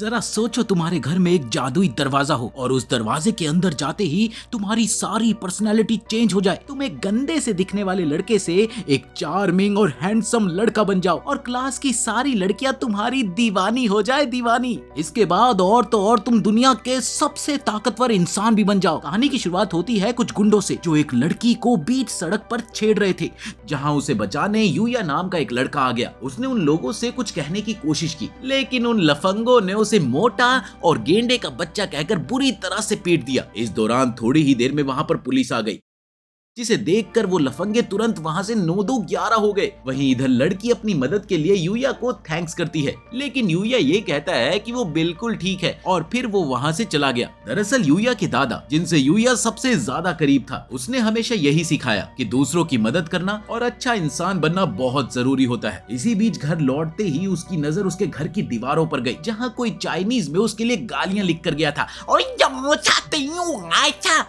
जरा सोचो तुम्हारे घर में एक जादुई दरवाजा हो और उस दरवाजे के अंदर जाते ही तुम्हारी सारी पर्सनालिटी चेंज हो जाए। तुम एक गंदे से दिखने वाले लड़के से एक चार्मिंग और हैंडसम लड़का बन जाओ और क्लास की सारी लड़कियां तुम्हारी दीवानी हो जाए, दीवानी। इसके बाद और तो और तुम दुनिया के सबसे ताकतवर इंसान भी बन जाओ। कहानी की शुरुआत होती है कुछ गुंडों से जो एक लड़की को बीच सड़क पर छेड़ रहे थे, जहां उसे बचाने यूया नाम का एक लड़का आ गया। उसने उन लोगों से कुछ कहने की कोशिश की, लेकिन उन लफंगों ने उसे मोटा और गेंडे का बच्चा कहकर बुरी तरह से पीट दिया। इस दौरान थोड़ी ही देर में वहां पर पुलिस आ गई, जिसे देखकर वो लफंगे तुरंत वहां से 9-2-11 हो गए। वहीं इधर लड़की अपनी मदद के लिए यूया को थैंक्स करती है, लेकिन यूया ये कहता है कि वो बिल्कुल ठीक है और फिर वो वहां से चला गया। दरअसल यूया के दादा, जिनसे यूया सबसे ज्यादा करीब था, उसने हमेशा यही सिखाया कि दूसरों की मदद करना और अच्छा इंसान बनना बहुत जरूरी होता है। इसी बीच घर लौटते ही उसकी नजर उसके घर की दीवारों पर गई, जहाँ कोई चाइनीज में उसके लिए गालियां लिख कर गया था।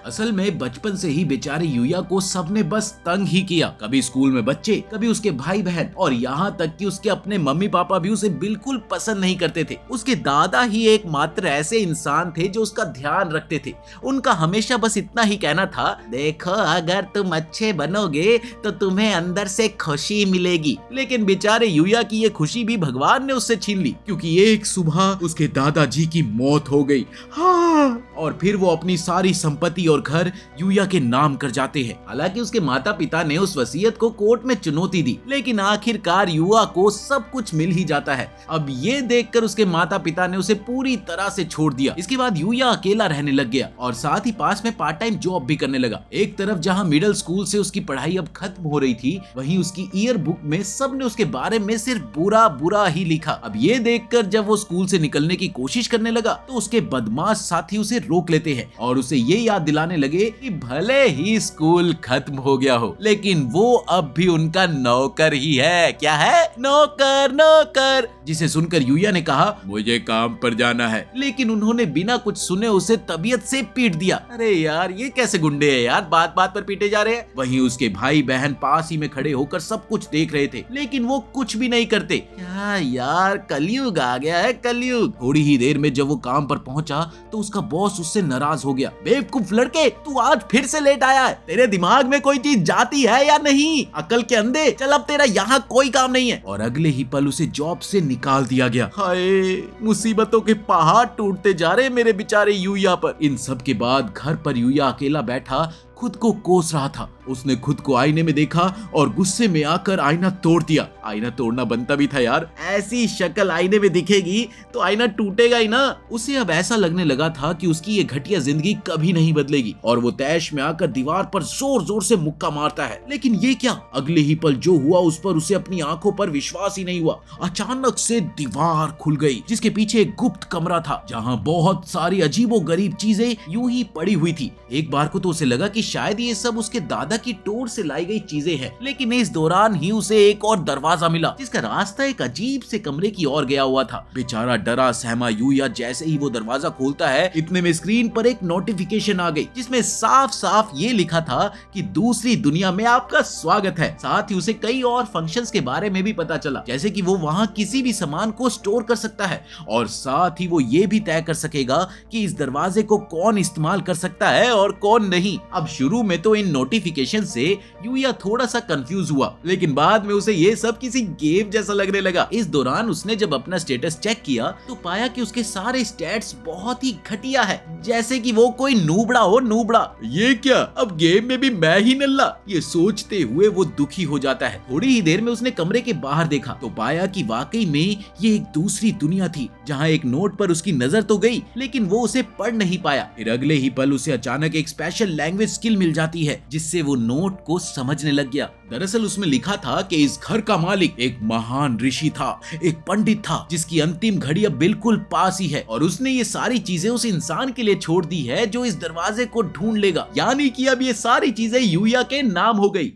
असल में बचपन से ही बेचारे यूया को सबने बस तंग ही किया। कभी स्कूल में बच्चे, कभी उसके भाई बहन और यहाँ तक कि उसके अपने मम्मी पापा भी उसे बिल्कुल पसंद नहीं करते थे। उसके दादा ही एकमात्र ऐसे इंसान थे जो उसका ध्यान रखते थे। उनका हमेशा बस इतना ही कहना था, देखो अगर तुम अच्छे बनोगे तो तुम्हें अंदर से खुशी मिलेगी। लेकिन बेचारे यूया की ये खुशी भी भगवान ने उससे छीन ली, क्योंकि एक सुबह उसके दादाजी की मौत हो गई। हाँ, और फिर वो अपनी सारी संपत्ति और घर यूया के नाम कर जाते हैं। हालांकि उसके माता पिता ने उस वसीयत को कोर्ट में चुनौती दी, लेकिन आखिरकार युवा को सब कुछ मिल ही जाता है। अब ये देखकर उसके माता पिता ने उसे पूरी तरह से छोड़ दिया। इसके बाद युवा अकेला रहने लग गया और साथ ही पास में पार्ट टाइम जॉब भी करने लगा। एक तरफ जहां मिडिल स्कूल से उसकी पढ़ाई अब खत्म हो रही थी, वहीं उसकी ईयर बुक में सबने उसके बारे में सिर्फ बुरा बुरा ही लिखा। अब ये देखकर जब वो स्कूल से निकलने की कोशिश करने लगा तो उसके बदमाश साथी उसे रोक लेते हैं और उसे ये याद दिलाने लगे कि भले ही स्कूल खत्म हो गया हो, लेकिन वो अब भी उनका नौकर ही है। क्या है? नौकर, नौकर। जिसे सुनकर यूया ने कहा, मुझे काम पर जाना है, लेकिन उन्होंने बिना कुछ सुने उसे तबीयत से पीट दिया। अरे यार, ये कैसे गुंडे हैं यार, बात बात पर पीटे जा रहे हैं। वहीं उसके भाई बहन पास ही में खड़े होकर सब कुछ देख रहे थे, लेकिन वो कुछ भी नहीं करते। क्या यार, कलयुग आ गया है, कलयुग। थोड़ी ही देर में जब वो काम पर पहुंचा तो उसका बॉस उससे नाराज हो गया। बेवकूफ लड़के, तू आज फिर से लेट आया है, तेरे दिमाग में कोई चीज जाती है या नहीं? अकल के अंधे, चल अब तेरा यहाँ कोई काम नहीं है। और अगले ही पल उसे जॉब से निकाल दिया गया। हाय, मुसीबतों के पहाड़ टूटते जा रहे मेरे बेचारे यूया पर। इन सब के बाद घर पर यूया अकेला बैठा खुद को कोस रहा था। उसने खुद को आईने में देखा और गुस्से में आकर आईना तोड़ दिया। आईना तोड़ना बनता भी था यार, ऐसी शक्ल आईने में दिखेगी तो आईना टूटेगा ही ना। उसे अब ऐसा लगने लगा था कि उसकी ये घटिया जिंदगी कभी नहीं बदलेगी और वो तैश में आकर दीवार पर जोर जोर से मुक्का मारता है। लेकिन ये क्या, अगले ही पल जो हुआ उस पर उसे अपनी आंखों पर विश्वास ही नहीं हुआ। अचानक से दीवार खुल गई, जिसके पीछे एक गुप्त कमरा था जहाँ बहुत सारी अजीबोगरीब चीजें यूं ही पड़ी हुई थी। एक बार को तो उसे लगा कि शायद ये सब उसके दादा की टोर से लाई गई चीजें हैं, लेकिन इस दौरान ही उसे एक और दरवाजा मिला, जिसका रास्ता एक अजीब से कमरे की ओर गया हुआ था। बेचारा डरा सहमा यूया जैसे ही वो दरवाजा खोलता है, इतने में स्क्रीन पर एक नोटिफिकेशन आ गई, जिसमें साफ साफ ये लिखा था कि दूसरी दुनिया में आपका स्वागत है। साथ ही उसे कई और फंक्शंस के बारे में भी पता चला, जैसे कि वो वहां किसी भी सामान को स्टोर कर सकता है और साथ ही वो ये भी तय कर सकेगा कि इस दरवाजे को कौन इस्तेमाल कर सकता है और कौन नहीं। अब शुरू में तो इन नोटिफिकेशन से यूया थोड़ा सा कंफ्यूज हुआ, लेकिन बाद में उसे ये सब किसी गेम जैसा लगने लगा। इस दौरान उसने जब अपना स्टेटस चेक किया तो पाया कि उसके सारे स्टैट्स बहुत ही घटिया है, जैसे कि वो कोई नूबड़ा हो, नूबड़ा। ये क्या, अब गेम में भी मैं ही नल्ला? ये सोचते हुए वो दुखी हो जाता है। थोड़ी ही देर में उसने कमरे के बाहर देखा तो पाया कि वाकई में ये एक दूसरी दुनिया थी, जहाँ एक नोट पर उसकी नजर तो गई, लेकिन वो उसे पढ़ नहीं पाया। फिर अगले ही पल उसे अचानक एक स्पेशल लैंग्वेज स्किल मिल जाती है, जिससे वो नोट को समझने लग गया। दरअसल उसमें लिखा था कि इस घर का मालिक एक महान ऋषि था, एक पंडित था, जिसकी अंतिम घड़ी अब बिल्कुल पास ही है और उसने ये सारी चीजें उस इंसान के लिए छोड़ दी है जो इस दरवाजे को ढूंढ लेगा। यानी कि अब ये सारी चीजें यूया के नाम हो गई।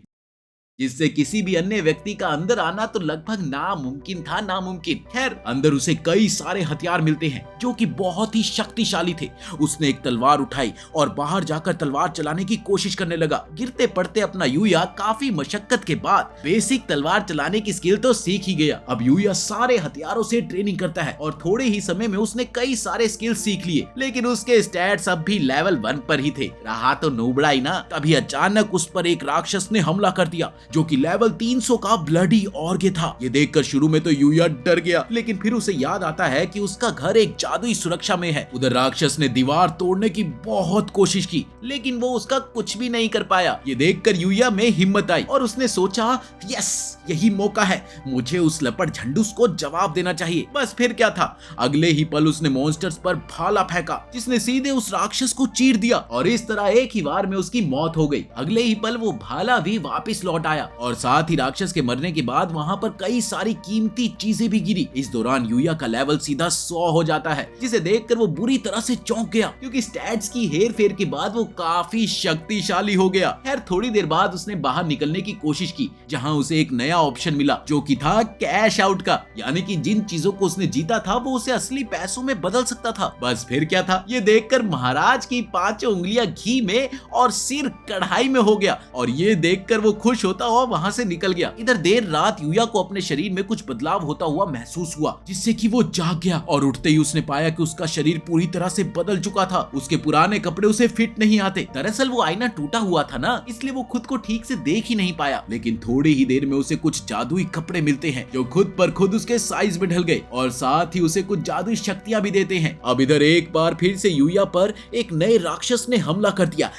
जिससे किसी भी अन्य व्यक्ति का अंदर आना तो लगभग नामुमकिन था, नामुमकिन। खैर, अंदर उसे कई सारे हथियार मिलते हैं जो कि बहुत ही शक्तिशाली थे। उसने एक तलवार उठाई और बाहर जाकर तलवार चलाने की कोशिश करने लगा। गिरते पड़ते अपना यूया काफी मशक्कत के बाद बेसिक तलवार चलाने की स्किल तो सीख ही गया। अब यूया सारे हथियारों से ट्रेनिंग करता है और थोड़े ही समय में उसने कई सारे स्किल सीख लिए, लेकिन उसके स्टैट्स अब भी लेवल 1 पर ही थे। रहा तो नूबड़ा ही ना। तभी अचानक उस पर एक राक्षस ने हमला कर दिया जो कि लेवल 300 का ब्लडी ऑर्गे था। ये देखकर शुरू में तो यूया डर गया, लेकिन फिर उसे याद आता है कि उसका घर एक जादुई सुरक्षा में है। उधर राक्षस ने दीवार तोड़ने की बहुत कोशिश की, लेकिन वो उसका कुछ भी नहीं कर पाया। ये देखकर यूया में हिम्मत आई और उसने सोचा, यस, यही मौका है, मुझे उस लपट झंडूस को जवाब देना चाहिए। बस फिर क्या था, अगले ही पल उसने मॉन्स्टर्स पर भाला फेंका जिसने सीधे उस राक्षस को चीर दिया और इस तरह एक ही बार में उसकी मौत हो गई। अगले ही पल वो भाला भी वापस लौट आया और साथ ही राक्षस के मरने के बाद वहाँ पर कई सारी कीमती चीजें भी गिरी। इस दौरान यूया का लेवल सीधा 100 हो जाता है, जिसे देखकर वो बुरी तरह से चौंक गया क्योंकि स्टैट्स की हेर फेर के बाद वो काफी शक्तिशाली हो गया। खैर, थोड़ी देर बाद उसने बाहर निकलने की कोशिश की, जहाँ उसे एक नया ऑप्शन मिला जो कि था कैश आउट का, यानी कि जिन चीजों को उसने जीता था वो उसे असली पैसों में बदल सकता था। बस फिर क्या था, ये देखकर महाराज की 5 उंगलियां घी में और सिर कढ़ाई में हो गया और ये देखकर वो खुश होता हुआ वहां से निकल गया। इधर देर रात यूया को अपने शरीर में कुछ बदलाव होता हुआ महसूस हुआ, जिससे कि वो जाग गया और उठते ही उसने पाया कि उसका शरीर पूरी तरह से बदल चुका था। उसके पुराने कपड़े उसे फिट नहीं आते। दरअसल वो आईना टूटा हुआ था ना, इसलिए वो खुद को ठीक से देख ही नहीं पाया। लेकिन थोड़ी ही देर में उसे कुछ जादुई कपड़े मिलते हैं जो खुद पर खुद उसके साइज में ढल गए और साथ ही उसे कुछ जादुई शक्तियां भी देते हैं। अब इधर एक बार फिर से यूया पर एक नए राक्षस ने हमला कर दिया,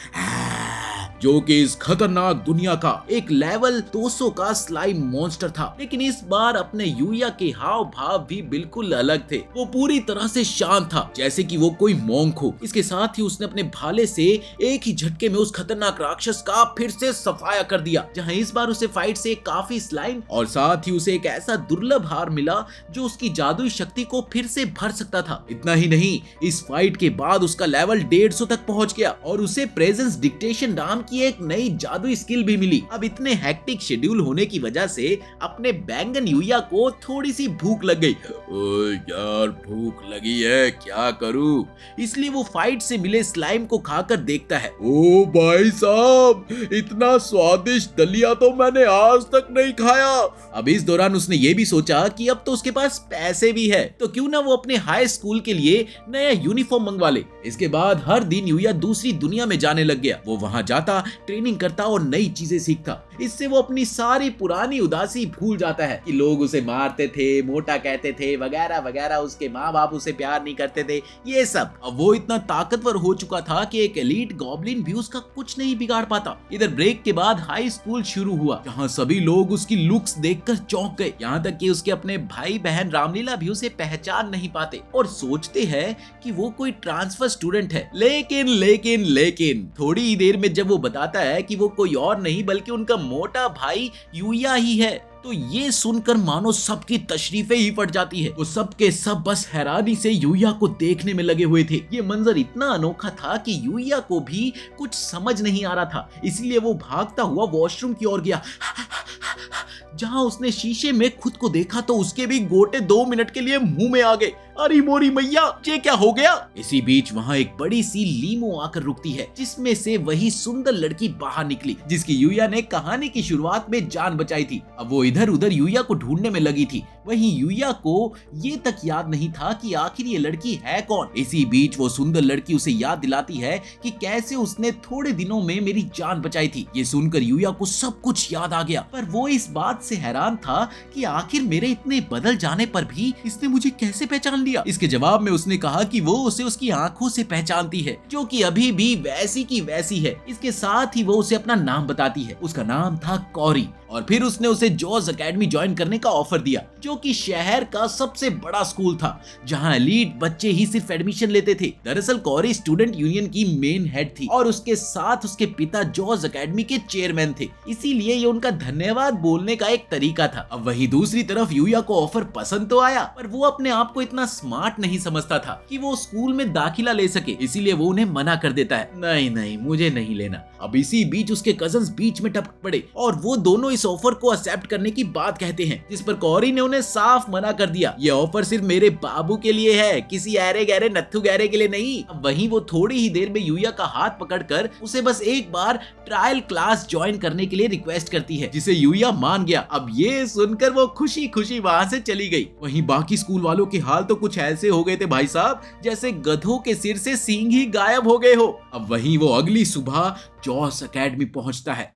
जो कि इस खतरनाक दुनिया का एक लेवल 200 का स्लाइम मॉन्स्टर था। लेकिन इस बार अपने यूया के हाव भाव भी बिल्कुल अलग थे। वो पूरी तरह से शांत था, जैसे कि वो कोई मॉन्क हो। इसके साथ ही उसने अपने भाले से एक ही झटके में उस खतरनाक राक्षस का फिर से सफाया कर दिया, जहां इस बार उसे फाइट से काफी स्लाइम और साथ ही उसे एक ऐसा दुर्लभ हार मिला जो उसकी जादुई शक्ति को फिर से भर सकता था। इतना ही नहीं, इस फाइट के बाद उसका लेवल 150 तक पहुंच गया और उसे प्रेजेंस डिक्टेशन नाम की एक नई जादुई स्किल भी मिली। अब इतने हेक्टिक शेड्यूल होने की वजह से अपने बैंगन यूया को थोड़ी सी भूख लग गई। ओए यार, भूख लगी है, क्या करूं? इसलिए वो फाइट से मिले स्लाइम को खाकर देखता है। ओ भाई साहब, इतना स्वादिष्ट दलिया तो मैंने आज तक नहीं खाया। अब इस दौरान उसने ये भी सोचा कि अब तो उसके पास पैसे भी है, तो क्यों ना वो अपने हाई स्कूल के लिए नया यूनिफॉर्म मंगवा ले। इसके बाद हर दिन यूया दूसरी दुनिया में जाने लग गया। वो वहां जाता, ट्रेनिंग करता और नई चीजें सीखता। इससे वो अपनी सारी पुरानी उदासी भूल जाता है कि लोग उसे मारते थे, मोटा कहते थे, वगैरह वगैरह, उसके माँ बाप उसे प्यार नहीं करते थे, ये सब। अब वो इतना ताकतवर हो चुका था कि एक एलीट गॉब्लिन भी उसका कुछ नहीं बिगाड़ पाता। इधर ब्रेक के बाद हाई स्कूल शुरू हुआ, जहाँ सभी लोग उसकी लुक्स देखकर चौंक गए। यहाँ तक कि उसके अपने भाई बहन रामलीला भी उसे पहचान नहीं पाते और सोचते हैं कि वो कोई ट्रांसफर स्टूडेंट है। लेकिन लेकिन लेकिन थोड़ी ही देर में जब वो बताता है कि वो कोई और नहीं बल्कि उनका मोटा भाई यूया ही है, तो ये सुनकर मानो सबकी तशरीफें ही फट जाती है। वो सब के सब बस हैरानी से यूया को देखने में लगे हुए थे। ये मंजर इतना अनोखा था कि यूया को भी कुछ समझ नहीं आ रहा था, इसलिए वो भागता हुआ वॉशरूम की ओर गया। जहां उसने शीशे में खुद को देखा तो उसके भी गोटे 2 मिनट के लिए मुंह में आ गए। अरे मोरी मैया, ये क्या हो गया? इसी बीच वहां एक बड़ी सी लीमो आकर रुकती है, जिसमें से वही सुंदर लड़की बाहर निकली जिसकी यूया ने कहानी की शुरुआत में जान बचाई थी। अब वो इधर उधर यूया को ढूंढने में लगी थी। वहीं यूया को ये तक याद नहीं था कि आखिर ये लड़की है कौन। इसी बीच वो सुंदर लड़की उसे याद दिलाती है कि कैसे उसने थोड़े दिनों में मेरी जान बचाई थी। ये सुनकर यूया को सब कुछ याद आ गया, पर वो इस बात से हैरान था कि आखिर मेरे इतने बदल जाने पर भी इसने मुझे कैसे पहचान लिया। इसके जवाब में उसने कहा कि वो उसे उसकी आंखों से पहचानती है, जो कि अभी भी वैसी की वैसी है। इसके साथ ही वो उसे अपना नाम बताती है। उसका नाम था कॉरी और फिर उसने उसे जॉज एकेडमी ज्वाइन करने का ऑफर दिया, जो कि शहर का सबसे बड़ा स्कूल था जहां एलीट बच्चे ही सिर्फ एडमिशन लेते थे। दरअसल कॉरी स्टूडेंट यूनियन की मेन हेड थी और उसके साथ उसके पिता जॉज एकेडमी के चेयरमैन थे, इसीलिए ये उनका धन्यवाद बोलने का एक तरीका था। अब वहीं दूसरी तरफ यूया को ऑफर पसंद तो आया, पर वो अपने आप को इतना स्मार्ट नहीं समझता था कि वो स्कूल में दाखिला ले सके, इसीलिए वो उन्हें मना कर देता है, नहीं नहीं मुझे नहीं लेना। अब इसी बीच उसके कजन्स बीच में टपक पड़े और वो दोनों इस ऑफर को एक्सेप्ट करने की बात कहते हैं, जिस पर कौरी ने उन्हें साफ मना कर दिया, ये ऑफर सिर्फ मेरे बाबू के लिए है, किसी ऐरे गहरे नत्थु गहरे के लिए नहीं। अब वहीं वो थोड़ी ही देर में यूया का हाथ पकड़कर उसे बस एक बार ट्रायल क्लास ज्वाइन करने के लिए रिक्वेस्ट करती है, जिसे यूया मान गया। अब ये सुनकर वो खुशी खुशी वहाँ से चली गई। वहीं बाकी स्कूल वालों के हाल तो कुछ ऐसे हो गए थे भाई साहब, जैसे गधों के सिर से सींग ही गायब हो गए हो। अब वहीं वो अगली सुबह जॉस एकेडमी पहुंचता है।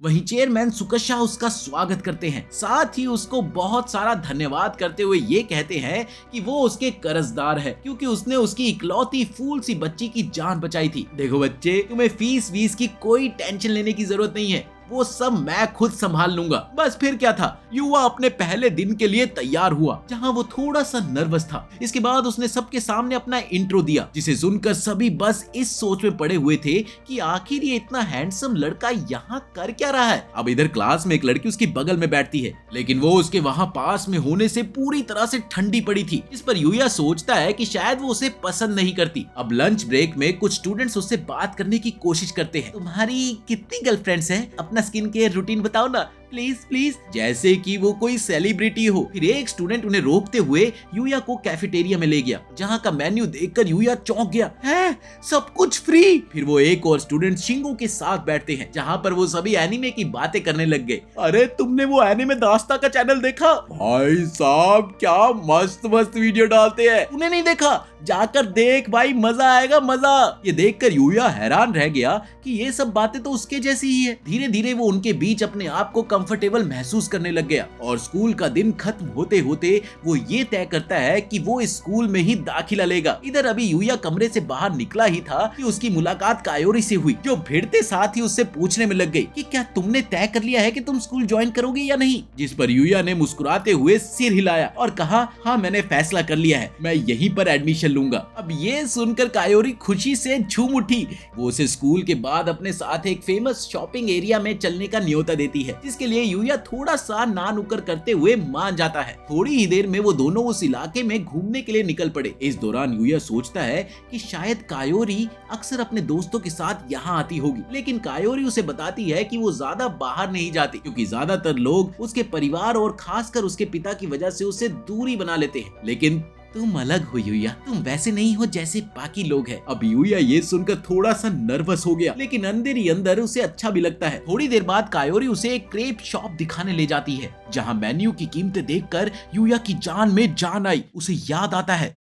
वहीं चेयरमैन सुकशा उसका स्वागत करते हैं, साथ ही उसको बहुत सारा धन्यवाद करते हुए ये कहते हैं कि वो उसके कर्जदार है, क्योंकि उसने उसकी इकलौती फूल सी बच्ची की जान बचाई थी। देखो बच्चे, तुम्हें फीस वीस की कोई टेंशन लेने की जरूरत नहीं है, वो सब मैं खुद संभाल लूंगा। बस फिर क्या था, युवा अपने पहले दिन के लिए तैयार हुआ, जहां वो थोड़ा सा नर्वस था। इसके बाद उसने सबके सामने अपना इंट्रो दिया, जिसे सुनकर सभी बस इस सोच में पड़े हुए थे कि आखिर ये इतना हैंडसम लड़का यहाँ कर क्या रहा है। अब इधर क्लास में एक लड़की उसके बगल में बैठती है, लेकिन वो उसके वहाँ पास में होने से पूरी तरह से ठंडी पड़ी थी, इस पर यूया सोचता है कि शायद वो उसे पसंद नहीं करती। अब लंच ब्रेक में कुछ स्टूडेंट्स उससे बात करने की कोशिश करते हैं, तुम्हारी कितनी गर्लफ्रेंड्स हैं, अपना स्किन केयर रूटीन बताओ ना प्लीज प्लीज, जैसे कि वो कोई सेलिब्रिटी हो। फिर एक स्टूडेंट उन्हें रोकते हुए यूया को कैफेटेरिया में ले गया, जहाँ का मेन्यू देखकर यूया चौंक गया, है सब कुछ फ्री। फिर वो एक और स्टूडेंट शिंगो के साथ बैठते हैं, जहाँ पर वो सभी एनिमे की बातें करने लग गए। अरे तुमने वो एनिमे दास्ता का चैनल देखा? भाई साहब क्या मस्त मस्त वीडियो डालते हैं, तूने नहीं देखा? जाकर देख भाई, मजा आएगा मजा। ये देखकर यूया हैरान रह गया कि ये सब बातें तो उसके जैसी ही है। धीरे धीरे वो उनके बीच अपने आप को कंफर्टेबल महसूस करने लग गया और स्कूल का दिन खत्म होते होते वो ये तय करता है कि वो इस स्कूल में ही दाखिला लेगा। इधर अभी यूया कमरे से बाहर निकला ही था कि उसकी मुलाकात कायोरी से हुई, जो भिड़ते साथ ही उससे पूछने में लग गई कि क्या तुमने तय कर लिया है कि तुम स्कूल ज्वाइन करोगे या नहीं। जिस पर यूया ने मुस्कुराते हुए सिर हिलाया और कहा, हाँ मैंने फैसला कर लिया है, मैं यहीं पर एडमिशन लूंगा। अब ये सुनकर कायोरी खुशी से झूम उठी। वो उसे स्कूल के बाद अपने साथ एक फेमस शॉपिंग एरिया में चलने का न्योता देती है, जिसके लिए यूया थोड़ा सा ना नुकर करते हुए मान जाता है। थोड़ी ही देर में वो दोनों उस इलाके में घूमने के लिए निकल पड़े। इस दौरान यूया सोचता है कि शायद कायोरी अक्सर अपने दोस्तों के साथ यहाँ आती होगी, लेकिन कायोरी उसे बताती है कि वो ज्यादा बाहर नहीं जाती, क्योंकि ज्यादातर लोग उसके परिवार और खासकर उसके पिता की वजह से उससे दूरी बना लेते हैं। लेकिन तुम अलग हो यूया, तुम वैसे नहीं हो जैसे बाकी लोग हैं। अब यूया ये सुनकर थोड़ा सा नर्वस हो गया, लेकिन अंदर ही अंदर उसे अच्छा भी लगता है। थोड़ी देर बाद कायोरी उसे एक क्रेप शॉप दिखाने ले जाती है, जहां मेन्यू की कीमतें देखकर यूया की जान में जान आई। उसे याद आता है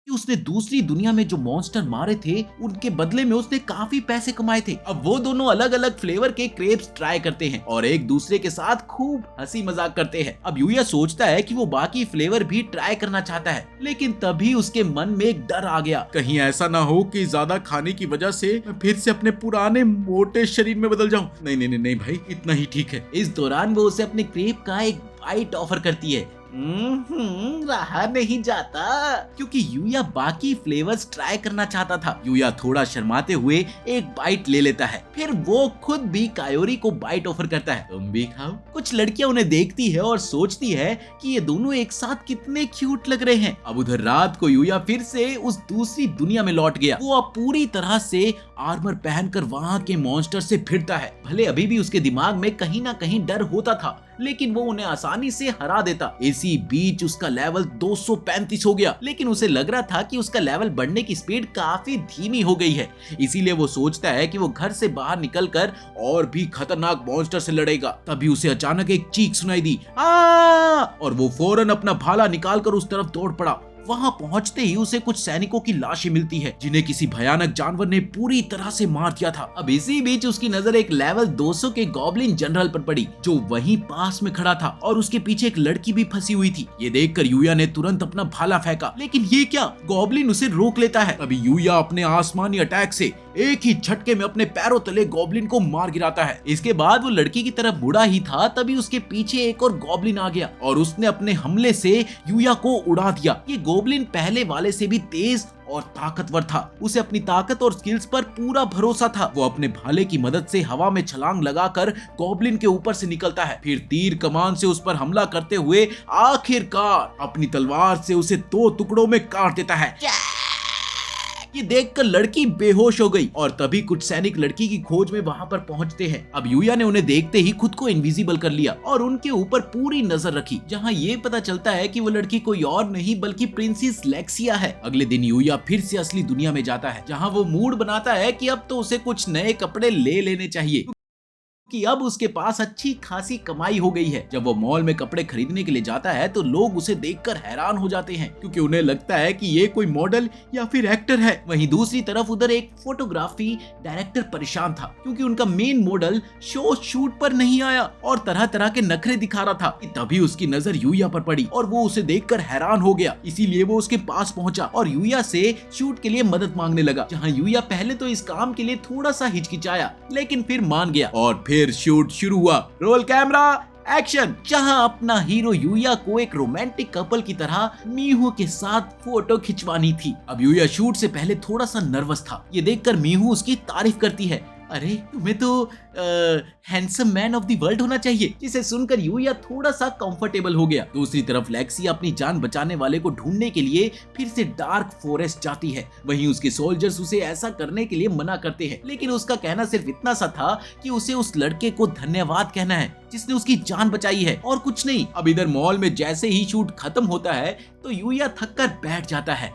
कि उसने दूसरी दुनिया में जो मॉन्स्टर मारे थे उनके बदले में उसने काफी पैसे कमाए थे। अब वो दोनों अलग अलग फ्लेवर के क्रेप्स ट्राई करते हैं और एक दूसरे के साथ खूब हंसी मजाक करते हैं। अब यूया सोचता है कि वो बाकी फ्लेवर भी ट्राई करना चाहता है, लेकिन तभी उसके मन में एक डर आ गया, कहीं ऐसा ना हो कि ज्यादा खाने की वजह से मैं फिर से अपने पुराने मोटे शरीर में बदल जाऊं। नहीं नहीं नहीं भाई, इतना ही ठीक है। इस दौरान वो उसे अपने क्रेप का एक बाइट ऑफर करती है। रहा नहीं जाता, क्योंकि यूया बाकी फ्लेवर्स ट्राई करना चाहता था। यूया थोड़ा शर्माते हुए एक बाइट ले लेता है, फिर वो खुद भी कायोरी को बाइट ऑफर करता है, तुम भी खाओ। कुछ लड़कियां उन्हें देखती है और सोचती है कि ये दोनों एक साथ कितने क्यूट लग रहे हैं। अब उधर रात को यूया फिर से उस दूसरी दुनिया में लौट गया। वो अब पूरी तरह से आर्मर पहनकर वहाँ के मॉन्स्टर से भिड़ता है। भले अभी भी उसके दिमाग में कहीं ना कहीं डर होता था, लेकिन वो उन्हें आसानी से हरा देता। इसी बीच उसका लेवल 235 हो गया, लेकिन उसे लग रहा था कि उसका लेवल बढ़ने की स्पीड काफी धीमी हो गई है। इसीलिए वो सोचता है कि वो घर से बाहर निकलकर और भी खतरनाक मॉन्स्टर से लड़ेगा। तभी उसे अचानक एक चीख सुनाई दी, और वो फौरन अपना भाला निकालकर उस तरफ दौड़ पड़ा। वहां पहुंचते ही उसे कुछ सैनिकों की लाशें मिलती है, जिन्हें किसी भयानक जानवर ने पूरी तरह से मार दिया था। अब इसी बीच उसकी नजर एक लेवल 200 के गॉब्लिन जनरल पर पड़ी, जो वहीं पास में खड़ा था और उसके पीछे एक लड़की भी फंसी हुई थी। ये देखकर यूया ने तुरंत अपना भाला फेंका, लेकिन ये क्या, गॉब्लिन उसे रोक लेता है। अभी यूया अपने आसमानी अटैक से एक ही झटके में अपने पैरों तले गॉब्लिन को मार गिराता है। इसके बाद वो लड़की की तरफ मुड़ा ही था, तभी उसके पीछे एक और गॉब्लिन आ गया और उसने अपने हमले से यूया को उड़ा दिया। ये गॉब्लिन पहले वाले से भी तेज और ताकतवर था। उसे अपनी ताकत और स्किल्स पर पूरा भरोसा था। वो अपने भाले की मदद से हवा में छलांग लगाकर गॉब्लिन के ऊपर से निकलता है, फिर तीर कमान से उस पर हमला करते हुए आखिरकार अपनी तलवार से उसे 2 टुकड़ों में काट देता है। ये देखकर लड़की बेहोश हो गई और तभी कुछ सैनिक लड़की की खोज में वहां पर पहुंचते हैं। अब यूया ने उन्हें देखते ही खुद को इनविजिबल कर लिया और उनके ऊपर पूरी नजर रखी, जहां ये पता चलता है कि वो लड़की कोई और नहीं बल्कि प्रिंसेस लेक्सिया है। अगले दिन यूया फिर से असली दुनिया में जाता है, जहां वो मूड बनाता है कि अब तो उसे कुछ नए कपड़े ले लेने चाहिए कि अब उसके पास अच्छी खासी कमाई हो गई है। जब वो मॉल में कपड़े खरीदने के लिए जाता है तो लोग उसे देखकर हैरान हो जाते हैं, क्योंकि उन्हें लगता है कि ये कोई मॉडल या फिर एक्टर है। वहीं दूसरी तरफ उधर एक फोटोग्राफी डायरेक्टर परेशान था, क्योंकि उनका मेन मॉडल शो शूट पर नहीं आया और तरह तरह के नखरे दिखा रहा था। तभी उसकी नजर यूया पर पड़ी और वो उसे देखकर हैरान हो गया। इसीलिए वो उसके पास पहुंचा और यूया से शूट के लिए मदद मांगने लगा, जहाँ यूया पहले तो इस काम के लिए थोड़ा सा हिचकिचाया, लेकिन फिर मान गया और फिर शूट शुरू हुआ। Roll camera action. जहां अपना हीरो यूया को एक रोमांटिक कपल की तरह मीहू के साथ फोटो खिंचवानी थी। अब यूया शूट से पहले थोड़ा सा नर्वस था। ये देखकर मीहू उसकी तारीफ करती है, अरे तुम्हें तो handsome man of the world होना चाहिए, जिसे सुनकर यूया थोड़ा सा कंफर्टेबल हो गया। दूसरी तरफ लेक्सिया अपनी जान बचाने वाले को ढूंढने के लिए फिर से डार्क फॉरेस्ट जाती है। वहीं उसके सोल्जर्स उसे ऐसा करने के लिए मना करते हैं, लेकिन उसका कहना सिर्फ इतना सा था कि उसे उस लड़के को धन्यवाद कहना है जिसने उसकी जान बचाई है, और कुछ नहीं। अब इधर मॉल में जैसे ही शूट खत्म होता है तो यूया थक कर बैठ जाता है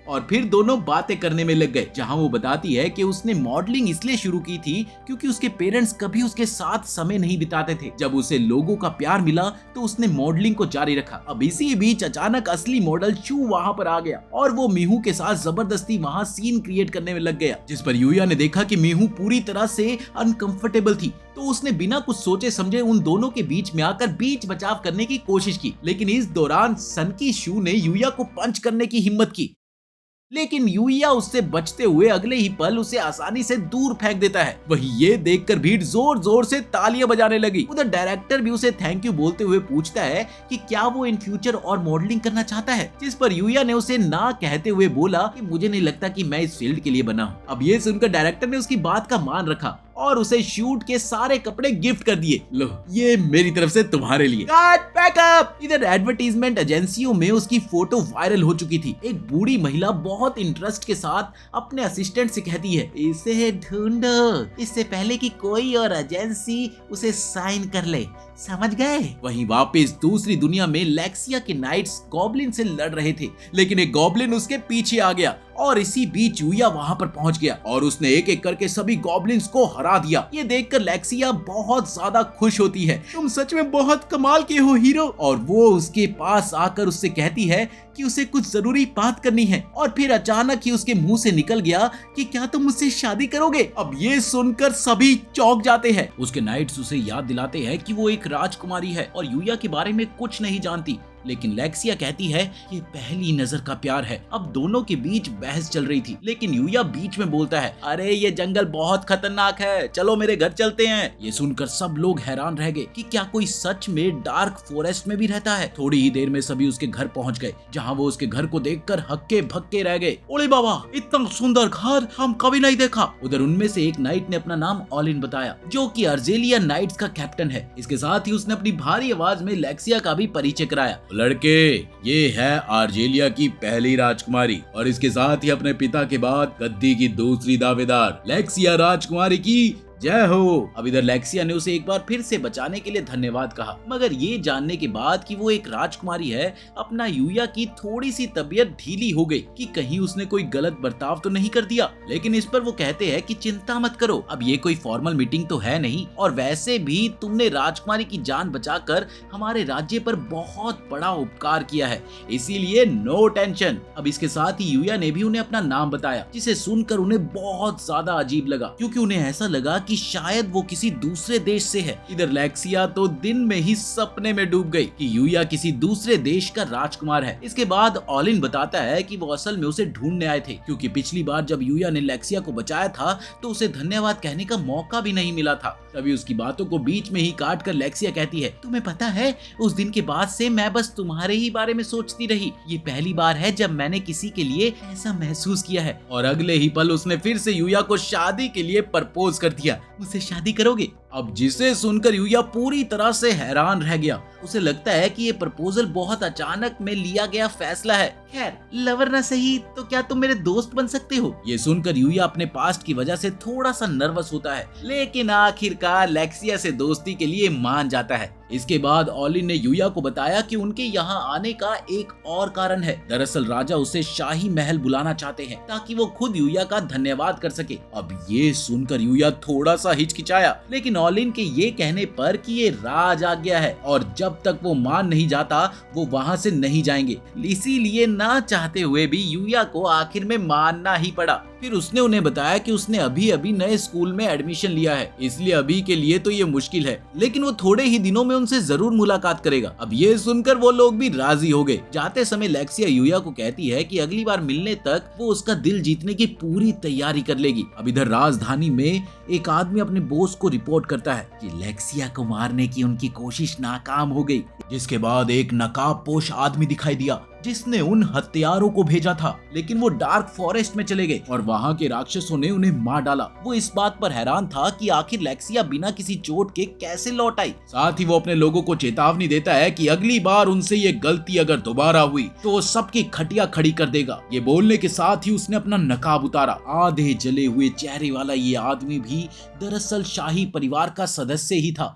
और फिर दोनों बातें करने में लग गए, जहां वो बताती है कि उसने मॉडलिंग इसलिए शुरू की थी क्योंकि उसके पेरेंट्स कभी उसके साथ समय नहीं बिताते थे। जब उसे लोगों का प्यार मिला तो उसने मॉडलिंग को जारी रखा। अब इसी बीच अचानक असली मॉडल चू वहां पर आ गया और वो मीहू के साथ जबरदस्ती वहां सीन क्रिएट करने में लग गया, जिस पर यूया ने देखा कि मीहू पूरी तरह से अनकंफर्टेबल थी, तो उसने बिना कुछ सोचे समझे उन दोनों के बीच में आकर बीच बचाव करने की कोशिश की। लेकिन इस दौरान सनकी शू ने यूया को पंच करने की हिम्मत की, लेकिन यूया उससे बचते हुए अगले ही पल उसे आसानी से दूर फेंक देता है। वही ये देखकर भीड़ जोर जोर से तालियां बजाने लगी। उधर डायरेक्टर भी उसे थैंक यू बोलते हुए पूछता है कि क्या वो इन फ्यूचर और मॉडलिंग करना चाहता है, जिस पर यूया ने उसे ना कहते हुए बोला कि मुझे नहीं लगता कि मैं इस फील्ड के लिए बना हूँ। अब ये सुनकर डायरेक्टर ने उसकी बात का मान रखा और उसे शूट के सारे कपड़े गिफ्ट कर दिए। लो ये मेरी तरफ से तुम्हारे लिए। बैकअप। इधर एडवर्टीजमेंट एजेंसियों में उसकी फोटो वायरल हो चुकी थी। एक बूढ़ी महिला बहुत इंटरेस्ट के साथ अपने असिस्टेंट से कहती है, इसे ढूंढो इससे पहले कि कोई और एजेंसी उसे साइन कर ले, समझ गए। वहीं वापस दूसरी दुनिया में लेक्सिया के नाइट्स गॉब्लिन से लड़ रहे थे, लेकिन एक गॉब्लिन उसके पीछे आ गया और इसी बीच यूया वहां पर पहुंच गया और उसने एक एक करके सभी गॉब्लिन्स को हरा दिया। ये देखकर लेक्सिया बहुत ज्यादा खुश होती है, तुम सच में बहुत कमाल के हो हीरो। और वो उसके पास आकर उससे कहती है कि उसे कुछ जरूरी बात करनी है, और फिर अचानक ही उसके मुंह से निकल गया कि क्या तुम मुझसे शादी करोगे। अब ये सुनकर सभी चौंक जाते हैं। उसके नाइट्स उसे याद दिलाते हैं कि वो एक राजकुमारी है और यूया के बारे में कुछ नहीं जानती, लेकिन लेक्सिया कहती है ये पहली नजर का प्यार है। अब दोनों के बीच बहस चल रही थी, लेकिन यूया बीच में बोलता है, अरे ये जंगल बहुत खतरनाक है, चलो मेरे घर चलते हैं। ये सुनकर सब लोग हैरान रह गए कि क्या कोई सच में डार्क फॉरेस्ट में भी रहता है। थोड़ी ही देर में सभी उसके घर पहुंच गए, जहां वो उसके घर को देखकर हक्के भक्के रह गए। ओले बाबा, इतना सुंदर घर हम कभी नहीं देखा। उधर उनमें से एक नाइट ने अपना नाम ऑलिन बताया, जो कि अर्जेलिया नाइट्स का कैप्टन है। इसके साथ ही उसने अपनी भारी आवाज में लेक्सिया का भी परिचय कराया। लड़के, ये है अर्जेलिया की पहली राजकुमारी और इसके साथ ही अपने पिता के बाद गद्दी की दूसरी दावेदार लेक्सिया राजकुमारी की जय हो। अब इधर लेक्सिया ने उसे एक बार फिर से बचाने के लिए धन्यवाद कहा, मगर ये जानने के बाद कि वो एक राजकुमारी है, अपना यूया की थोड़ी सी तबीयत ढीली हो गई कि कहीं उसने कोई गलत बर्ताव तो नहीं कर दिया। लेकिन इस पर वो कहते हैं कि चिंता मत करो, अब ये कोई फॉर्मल मीटिंग तो है नहीं, और वैसे भी तुमने राजकुमारी की जान बचाकर हमारे राज्य पर बहुत बड़ा उपकार किया है, इसीलिए नो टेंशन। अब इसके साथ ही यूया ने भी उन्हें अपना नाम बताया, जिसे सुनकर उन्हें बहुत ज्यादा अजीब लगा, क्योंकि उन्हें ऐसा लगा कि शायद वो किसी दूसरे देश से है। इधर लेक्सिया तो दिन में ही सपने में डूब गई कि यूया किसी दूसरे देश का राजकुमार है। इसके बाद ऑलिन बताता है कि वो असल में उसे ढूंढने आए थे, क्योंकि पिछली बार जब यूया ने लेक्सिया को बचाया था तो उसे धन्यवाद कहने का मौका भी नहीं मिला था। तभी उसकी बातों को बीच में ही काट कर लेक्सिया कहती है, तुम्हें पता है उस दिन के बाद से मैं बस तुम्हारे ही बारे में सोचती रही। ये पहली बार है जब मैंने किसी के लिए ऐसा महसूस किया है। और अगले ही पल उसने फिर से यूया को शादी के लिए प्रपोज कर दिया। मुझसे शादी करोगे? अब जिसे सुनकर यूया पूरी तरह से हैरान रह गया। उसे लगता है कि ये प्रपोजल बहुत अचानक में लिया गया फैसला है। खैर, लवर ना सही तो क्या तुम मेरे दोस्त बन सकते हो? ये सुनकर यूया अपने पास्ट की वजह से थोड़ा सा नर्वस होता है, लेकिन आखिरकार लेक्सिया से दोस्ती के लिए मान जाता है। इसके बाद ऑलिन ने यूया को बताया कि उनके यहाँ आने का एक और कारण है। दरअसल राजा उसे शाही महल बुलाना चाहते हैं ताकि वो खुद यूया का धन्यवाद कर सके। अब ये सुनकर यूया थोड़ा सा हिचकिचाया, लेकिन ऑलिन के ये कहने पर कि ये राज आज्ञा है और जब तक वो मान नहीं जाता वो वहाँ से नहीं जाएंगे। इसीलिए ना चाहते हुए भी यूया को आखिर में मानना ही पड़ा। फिर उसने उन्हें बताया कि उसने अभी अभी नए स्कूल में एडमिशन लिया है, इसलिए अभी के लिए तो ये मुश्किल है, लेकिन वो थोड़े ही दिनों में उनसे जरूर मुलाकात करेगा। अब ये सुनकर वो लोग भी राजी हो गए। जाते समय लेक्सिया यूया को कहती है कि अगली बार मिलने तक वो उसका दिल जीतने की पूरी तैयारी कर लेगी। अब इधर राजधानी में एक आदमी अपने बॉस को रिपोर्ट करता है कि लेक्सिया को मारने की उनकी कोशिश नाकाम हो गई, जिसके बाद एक नकाबपोश आदमी दिखाई दिया जिसने उन हत्यारों को भेजा था, लेकिन वो डार्क फॉरेस्ट में चले गए और वहाँ के राक्षसों ने उन्हें मार डाला। वो इस बात पर हैरान था कि आखिर लेक्सिया बिना किसी चोट के कैसे लौट आई। साथ ही वो अपने लोगों को चेतावनी देता है कि अगली बार उनसे ये गलती अगर दोबारा हुई तो वो सबकी खटिया खड़ी कर देगा। ये बोलने के साथ ही उसने अपना नकाब उतारा। आधे जले हुए चेहरे वाला ये आदमी भी दरअसल शाही परिवार का सदस्य ही था।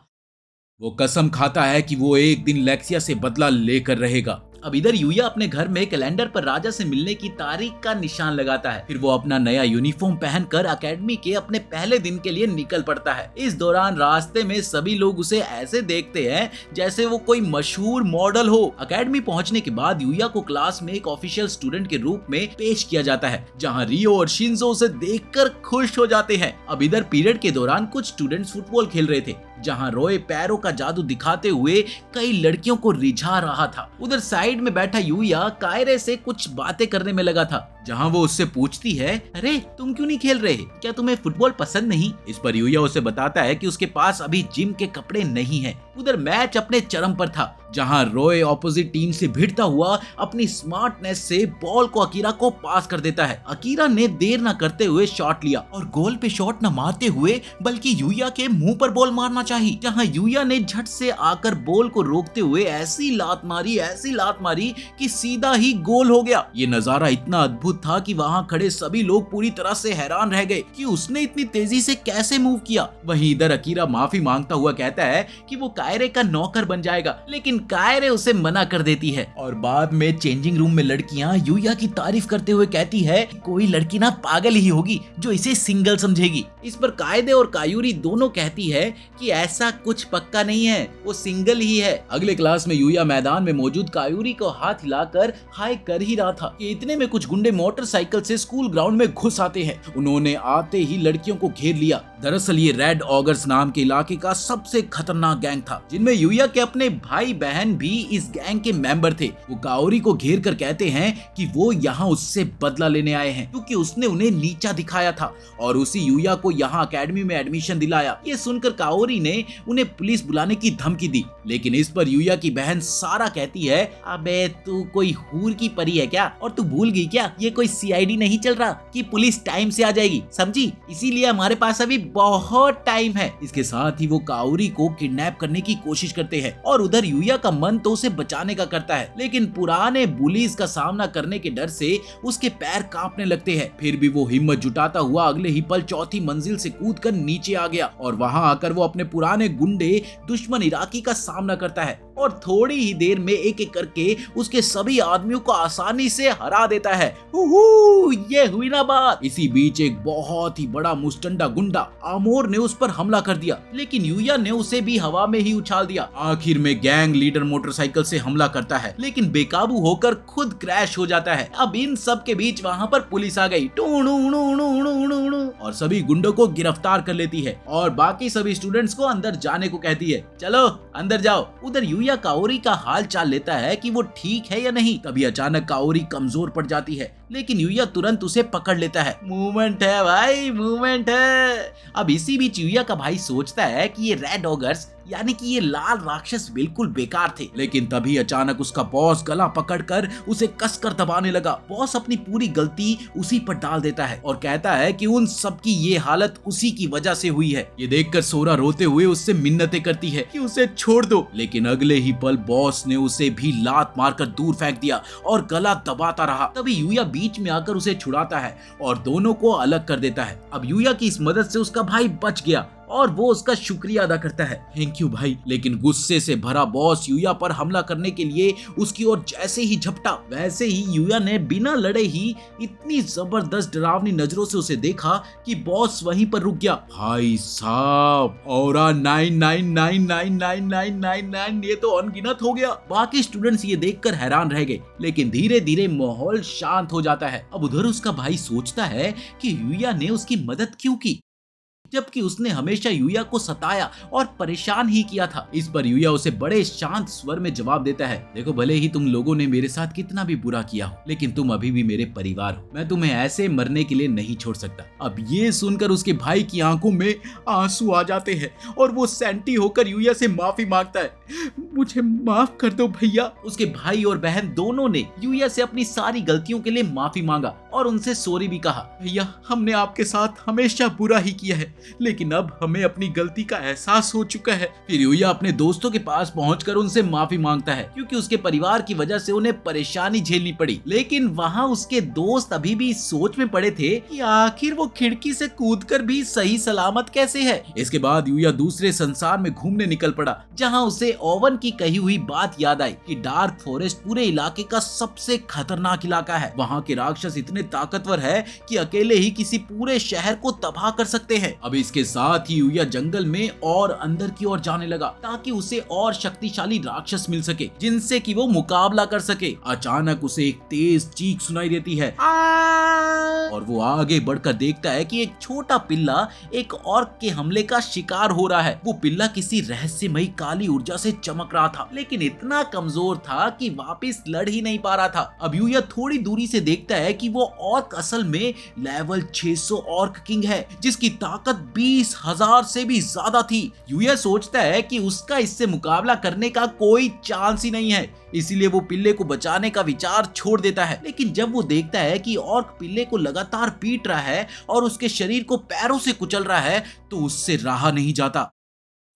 वो कसम खाता है कि वो एक दिन लेक्सिया से बदला लेकर रहेगा। अब इधर यूया अपने घर में कैलेंडर पर राजा से मिलने की तारीख का निशान लगाता है। फिर वो अपना नया यूनिफॉर्म पहनकर एकेडमी के अपने पहले दिन के लिए निकल पड़ता है। इस दौरान रास्ते में सभी लोग उसे ऐसे देखते हैं जैसे वो कोई मशहूर मॉडल हो। एकेडमी पहुंचने के बाद यूया को क्लास में एक ऑफिशियल स्टूडेंट के रूप में पेश किया जाता है, जहां रियो और शिंजो उसे देखकर खुश हो जाते हैं। अब इधर पीरियड के दौरान कुछ स्टूडेंट्स फुटबॉल खेल रहे थे, जहां रोए पैरों का जादू दिखाते हुए कई लड़कियों को रिझा रहा था। उधर साइड में बैठा यूया कायरे से कुछ बातें करने में लगा था, जहां वो उससे पूछती है, अरे तुम क्यों नहीं खेल रहे? क्या तुम्हें फुटबॉल पसंद नहीं? इस पर यूया उसे बताता है कि उसके पास अभी जिम के कपड़े नहीं हैं। उधर मैच अपने चरम पर था, जहां रोए ऑपोजिट टीम से भिड़ता हुआ अपनी स्मार्टनेस से बॉल को अकीरा को पास कर देता है। अकीरा ने देर न करते हुए शॉट लिया और गोल पे शॉट न मारते हुए बल्कि यूया के मुंह पर बॉल मारना चाहिए, जहां यूया ने झट से आकर बॉल को रोकते हुए ऐसी लात मारी कि सीधा ही गोल हो गया। ये नजारा इतना अद्भुत था कि वहां खड़े सभी लोग पूरी तरह से हैरान रह गए कि उसने इतनी तेजी से कैसे मूव किया। वहीं इधर अकीरा माफी मांगता हुआ कहता है कि वो कायरे का नौकर बन जाएगा, लेकिन कायरे उसे मना कर देती है। और बाद में चेंजिंग रूम में लड़कियां यूया की तारीफ करते हुए कहती है कोई लड़की ना पागल ही होगी जो इसे सिंगल समझेगी। इस पर कायदे और कायूरी दोनों कहती है कि ऐसा कुछ पक्का नहीं है, वो सिंगल ही है। अगले क्लास में यूया मैदान में मौजूद कायूरी को हाथ हिलाकर हाय कर ही रहा था कि इतने में कुछ गुंडे मोटरसाइकिल से स्कूल ग्राउंड में घुस आते हैं। उन्होंने आते ही लड़कियों को घेर लिया। दरअसल ये रेड ऑगर्स नाम के इलाके का सबसे खतरनाक गैंग था, जिनमें यूया के अपने भाई बहन भी इस गैंग के मेंबर थे। वो काओरी को घेर कर कहते हैं कि वो यहाँ उससे बदला लेने आए हैं, क्योंकि उसने उन्हें नीचा दिखाया था और उसी यूया को यहाँ एकेडमी में एडमिशन दिलाया। ये सुनकर काओरी ने उन्हें पुलिस बुलाने की धमकी दी, लेकिन इस पर यूया की बहन सारा कहती है, अबे तू कोई हूर की परी है क्या? और तू भूल गई क्या ये कोई सीआईडी नहीं चल रहा कि पुलिस टाइम से आ जाएगी, समझी? इसीलिए हमारे पास अभी बहुत टाइम है। इसके साथ ही वो काओरी को किडनैप करने की कोशिश करते हैं और उधर यूया का मन तो उसे बचाने का करता है, लेकिन पुराने बुलीज का सामना करने के डर से उसके पैर कांपने लगते हैं। फिर भी वो हिम्मत जुटाता हुआ अगले ही पल चौथी मंजिल से कूदकर नीचे आ गया और वहां आकर वो अपने पुराने गुंडे दुश्मन इराकी का सामना करता है। और थोड़ी ही देर में एक एक करके उसके सभी आदमियों को आसानी से हरा देता है। ये हुई ना बात। इसी बीच एक बहुत ही बड़ा मुस्टंडा गुंडा आमोर ने उस पर हमला कर दिया, लेकिन यूया ने उसे भी हवा में ही उछाल दिया। आखिर में गैंग लीडर मोटरसाइकिल से हमला करता है, लेकिन बेकाबू होकर खुद क्रैश हो जाता है। अब इन सब के बीच वहाँ पर पुलिस आ गई और सभी गुंडों को गिरफ्तार कर लेती है और बाकी सभी स्टूडेंट्स को अंदर जाने को कहती है। चलो अंदर जाओ। उधर यूया काओरी का हाल चाल लेता है कि वो ठीक है या नहीं। तभी अचानक काओरी कमजोर पड़ जाती है, लेकिन यूया तुरंत उसे पकड़ लेता है। मूवमेंट है भाई, मूवमेंट है। अब इसी बीच यूया का भाई सोचता है कि ये रेड ऑगर्स यानी कि ये लाल राक्षस बिल्कुल बेकार थे, लेकिन तभी अचानक उसका बॉस गला पकड़कर उसे कसकर दबाने लगा। बॉस अपनी पूरी गलती उसी पर डाल देता है और कहता है कि उन सब की ये हालत उसी की वजह से हुई है। ये देखकर सोरा रोते हुए उससे मिन्नतें करती है कि उसे छोड़ दो, लेकिन अगले ही पल बॉस ने उसे भी लात मारकर दूर फेंक दिया और गला दबाता रहा। तभी यूया बीच में आकर उसे छुड़ाता है और दोनों को अलग कर देता है। अब यूया की इस मदद से उसका भाई बच गया और वो उसका शुक्रिया अदा करता है। थैंक यू भाई। लेकिन गुस्से से भरा बॉस यूया पर हमला करने के लिए उसकी ओर जैसे ही झपटा, वैसे ही यूया ने बिना लड़े ही इतनी जबरदस्त डरावनी नजरों से उसे देखा कि बॉस वहीं पर रुक गया। भाई साहब, ऑरा 99999999 ये तो अनगिनत हो गया। बाकी स्टूडेंट्स ये देखकर हैरान रह गए, लेकिन धीरे धीरे माहौल शांत हो जाता है। अब उधर उसका भाई सोचता है कि यूया ने उसकी मदद क्यों की, जबकि उसने हमेशा यूया को सताया और परेशान ही किया था। इस पर यूया उसे बड़े शांत स्वर में जवाब देता है, देखो भले ही तुम लोगों ने मेरे साथ कितना भी बुरा किया हो, लेकिन तुम अभी भी मेरे परिवार हो। मैं तुम्हें ऐसे मरने के लिए नहीं छोड़ सकता। अब ये सुनकर उसके भाई की आंखों में आंसू आ जाते हैं और वो सैंटी होकर यूया से माफी मांगता है। मुझे माफ कर दो भैया। उसके भाई और बहन दोनों ने यूया से अपनी सारी गलतियों के लिए माफी मांगा और उनसे सॉरी भी कहा। भैया, हमने आपके साथ हमेशा बुरा ही किया है, लेकिन अब हमें अपनी गलती का एहसास हो चुका है। फिर यूया अपने दोस्तों के पास पहुंचकर उनसे माफी मांगता है, क्योंकि उसके परिवार की वजह से उन्हें परेशानी झेलनी पड़ी। लेकिन वहाँ उसके दोस्त अभी भी इस सोच में पड़े थे कि आखिर वो खिड़की से कूदकर भी सही सलामत कैसे है। इसके बाद यूया दूसरे संसार में घूमने निकल पड़ा, जहाँ उसे ओवन की कही हुई बात याद आई कि डार्क फॉरेस्ट पूरे इलाके का सबसे खतरनाक इलाका है। वहाँ के राक्षस इतने ताकतवर है कि अकेले ही किसी पूरे शहर को तबाह कर सकते हैं। अब इसके साथ ही यूया जंगल में और अंदर की ओर जाने लगा, ताकि उसे और शक्तिशाली राक्षस मिल सके जिनसे कि वो मुकाबला कर सके। अचानक उसे एक तेज चीख सुनाई देती है और वो आगे बढ़कर देखता है कि एक छोटा पिल्ला एक ऑर्क के हमले का शिकार हो रहा है। वो पिल्ला किसी रहस्यमयी काली ऊर्जा से चमक रहा था, लेकिन इतना कमजोर था कि वापस लड़ ही नहीं पा रहा था। अब यूया थोड़ी दूरी से देखता है कि वो ऑर्क असल में लेवल 600 ऑर्क किंग है, जिसकी ताकत 20,000 से भी ज्यादा थी। यूया सोचता है कि उसका इससे मुकाबला करने का कोई चांस ही नहीं है, इसीलिए वो पिल्ले को बचाने का विचार छोड़ देता है। लेकिन जब वो देखता है कि ऑर्क पिल्ले को लगातार पीट रहा है और उसके शरीर को पैरों से कुचल रहा है, तो उससे रहा नहीं जाता।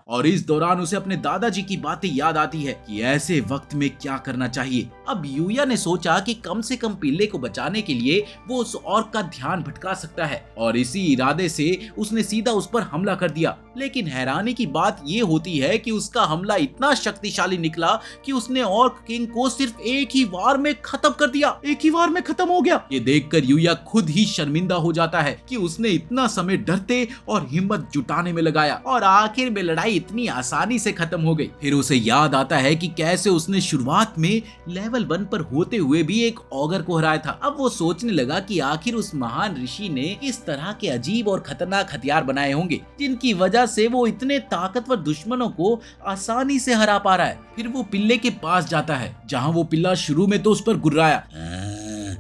और इस दौरान उसे अपने दादाजी की बातें याद आती है कि ऐसे वक्त में क्या करना चाहिए। अब यूया ने सोचा कि कम से कम पिल्ले को बचाने के लिए वो उस ऑर्क का ध्यान भटका सकता है, और इसी इरादे से उसने सीधा उस पर हमला कर दिया। लेकिन हैरानी की बात ये होती है कि उसका हमला इतना शक्तिशाली निकला कि उसने ऑर्क किंग को सिर्फ एक ही वार में खत्म कर दिया। एक ही वार में खत्म हो गया। ये देखकर यूया खुद ही शर्मिंदा हो जाता है कि उसने इतना समय डरते और हिम्मत जुटाने में लगाया और आखिर में लड़ाई इतनी आसानी से खत्म हो गई। फिर उसे याद आता है कि कैसे उसने शुरुआत में लेवल 1 पर होते हुए भी एक ऑगर को हराया था। अब वो सोचने लगा कि आखिर उस महान ऋषि ने इस तरह के अजीब और खतरनाक हथियार बनाए होंगे जिनकी वजह से वो इतने ताकतवर दुश्मनों को आसानी से हरा पा रहा है। फिर वो पिल्ले के पास जाता है, जहाँ वो पिल्ला शुरू में तो उस पर गुर्राया,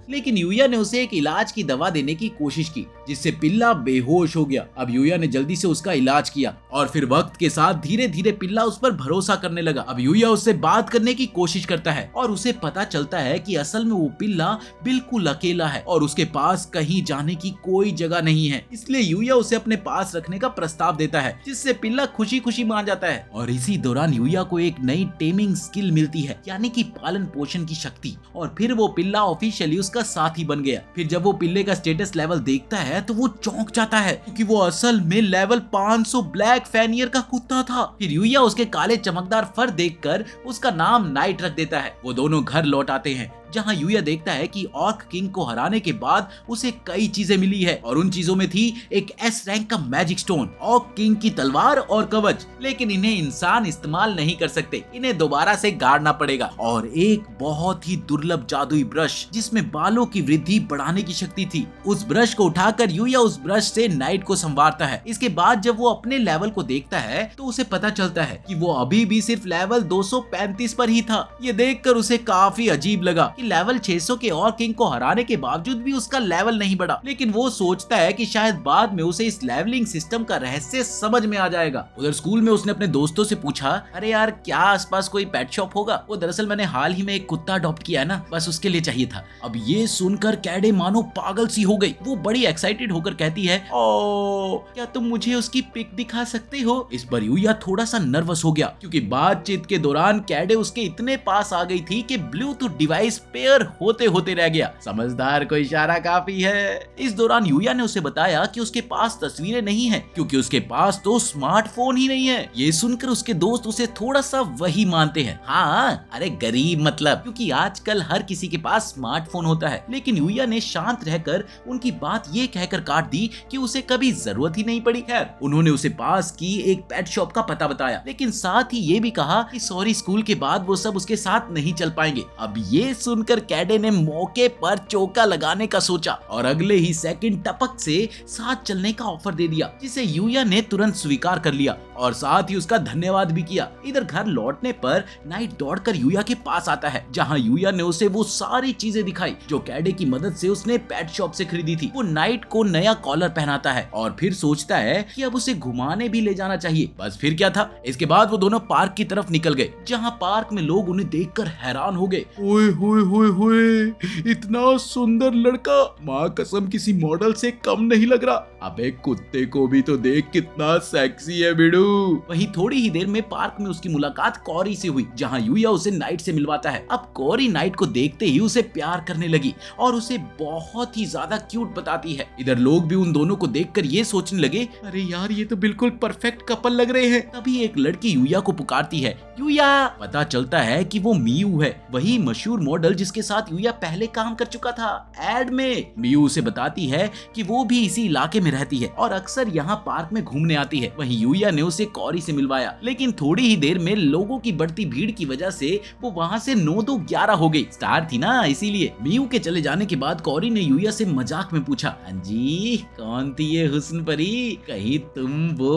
लेकिन यूया ने उसे एक इलाज की दवा देने की कोशिश की, जिससे पिल्ला बेहोश हो गया। अब यूया ने जल्दी से उसका इलाज किया और फिर वक्त के साथ धीरे धीरे पिल्ला उस पर भरोसा करने लगा। अब यूया उससे बात करने की कोशिश करता है और उसे पता चलता है कि असल में वो पिल्ला बिल्कुल अकेला है और उसके पास कहीं जाने की कोई जगह नहीं है। इसलिए यूया उसे अपने पास रखने का प्रस्ताव देता है, जिससे पिल्ला खुशी खुशी मान जाता है। और इसी दौरान यूया को एक नई टेमिंग स्किल मिलती है, यानी कि पालन पोषण की शक्ति। और फिर वो पिल्ला ऑफिशियली उसका उसका साथी बन गया। फिर जब वो पिल्ले का स्टेटस लेवल देखता है तो वो चौंक जाता है क्योंकि वो असल में लेवल 500 ब्लैक फैनियर का कुत्ता था। फिर यूया उसके काले चमकदार फर देखकर उसका नाम नाइट रख देता है। वो दोनों घर लौट आते हैं जहां यूया देखता है कि ऑर्क किंग को हराने के बाद उसे कई चीजें मिली है और उन चीजों में थी एक एस रैंक का मैजिक स्टोन, ऑर्क किंग की तलवार और कवच, लेकिन इन्हें इंसान इस्तेमाल नहीं कर सकते, इन्हें दोबारा से गाड़ना पड़ेगा, और एक बहुत ही दुर्लभ जादुई ब्रश जिसमें बालों की वृद्धि बढ़ाने की शक्ति थी। उस ब्रश को उठाकर यूया उस ब्रश से नाइट को संवारता है। इसके बाद जब वो अपने लेवल को देखता है तो उसे पता चलता है कि वो अभी भी सिर्फ लेवल 235 पर ही था। ये देखकर उसे काफी अजीब लगा कि लेवल 600 के और किंग को हराने के बावजूद भी उसका लेवल नहीं बढ़ा, लेकिन वो सोचता है कि शायद बाद में उसे इस लेवलिंग सिस्टम का रहस्य समझ में आ जाएगा। उधर स्कूल में उसने अपने दोस्तों से पूछा, अरे यार क्या आसपास कोई पेट शॉप होगा? वो दरअसल मैंने हाल ही में एक कुत्ता अडॉप्ट किया है ना, बस उसके लिए चाहिए था। अब ये सुनकर कैडे मानो पागल सी हो गई। वो बड़ी एक्साइटेड होकर कहती है, ओ क्या तुम मुझे उसकी पिक दिखा सकते हो? इस पर यूया थोड़ा सा नर्वस हो गया क्योंकि बातचीत के दौरान कैडे उसके इतने पास आ गई थी कि ब्लूटूथ डिवाइस पेयर होते होते रह गया। समझदार को इशारा काफी है। इस दौरान यूया ने उसे बताया कि उसके पास तस्वीरें नहीं है क्योंकि उसके पास तो स्मार्टफोन ही नहीं है। ये सुनकर उसके दोस्त उसे थोड़ा सा वही मानते हैं। हाँ अरे गरीब मतलब, क्योंकि आजकल हर किसी के पास स्मार्टफोन होता है। लेकिन यूया ने शांत रहकर उनकी बात ये कहकर काट दी कि उसे कभी जरूरत ही नहीं पड़ी। खैर उन्होंने उसे पास की एक पेट शॉप का पता बताया, लेकिन साथ ही ये भी कहा कि सॉरी स्कूल के बाद वो सब उसके साथ नहीं चल पाएंगे। अब ये सुनकर कैडे ने मौके पर चौका लगाने का सोचा और अगले ही सेकंड टपक से साथ चलने का ऑफर दे दिया, जिसे यूया ने तुरंत स्वीकार कर लिया और साथ ही उसका धन्यवाद भी किया। इधर घर लौटने पर नाइट दौड़कर यूया के पास आता है जहां यूया ने उसे वो सारी चीजें दिखाई जो कैडे की मदद से उसने पेट शॉप से खरीदी थी। वो नाइट को नया कॉलर पहनाता है और फिर सोचता है कि अब उसे घुमाने भी ले जाना चाहिए। बस फिर क्या था, इसके बाद वो दोनों पार्क की तरफ निकल गए जहां पार्क में लोग उन्हें देखकर हैरान हो गए। ओए होए होए होए, इतना सुंदर लड़का, माँ कसम किसी मॉडल से कम नहीं लग रहा। अबे कुत्ते को भी तो देख कितना सेक्सी है बिडू। वहीं थोड़ी ही देर में पार्क में उसकी मुलाकात कॉरी से हुई जहां यूया उसे नाइट से मिलवाता है। अब कॉरी नाइट को देखते ही उसे प्यार करने लगी और उसे बहुत ही ज्यादा क्यूट बताती है। इधर लोग भी उन दोनों को देखकर ये सोचने लगे, अरे यार ये तो बिल्कुल परफेक्ट कपल लग रहे हैं। तभी एक लड़की यूया को पुकारती है, यूया। पता चलता है कि वो मियू है, वही मशहूर मॉडल जिसके साथ यूया पहले काम कर चुका था एड में। मियू उसे बताती है कि वो भी इसी इलाके में रहती है और अक्सर यहाँ पार्क में घूमने आती है। वहीं यूया ने उसे कॉरी से मिलवाया, लेकिन थोड़ी ही देर में लोगों की बढ़ती भीड़ की वजह से वो वहाँ से 9-2-11 हो गई। स्टार थी ना इसीलिए। मियू के चले जाने के बाद कॉरी ने यूया से मजाक में पूछा, जी कौन थी ये हुस्न परी, कहीं तुम वो?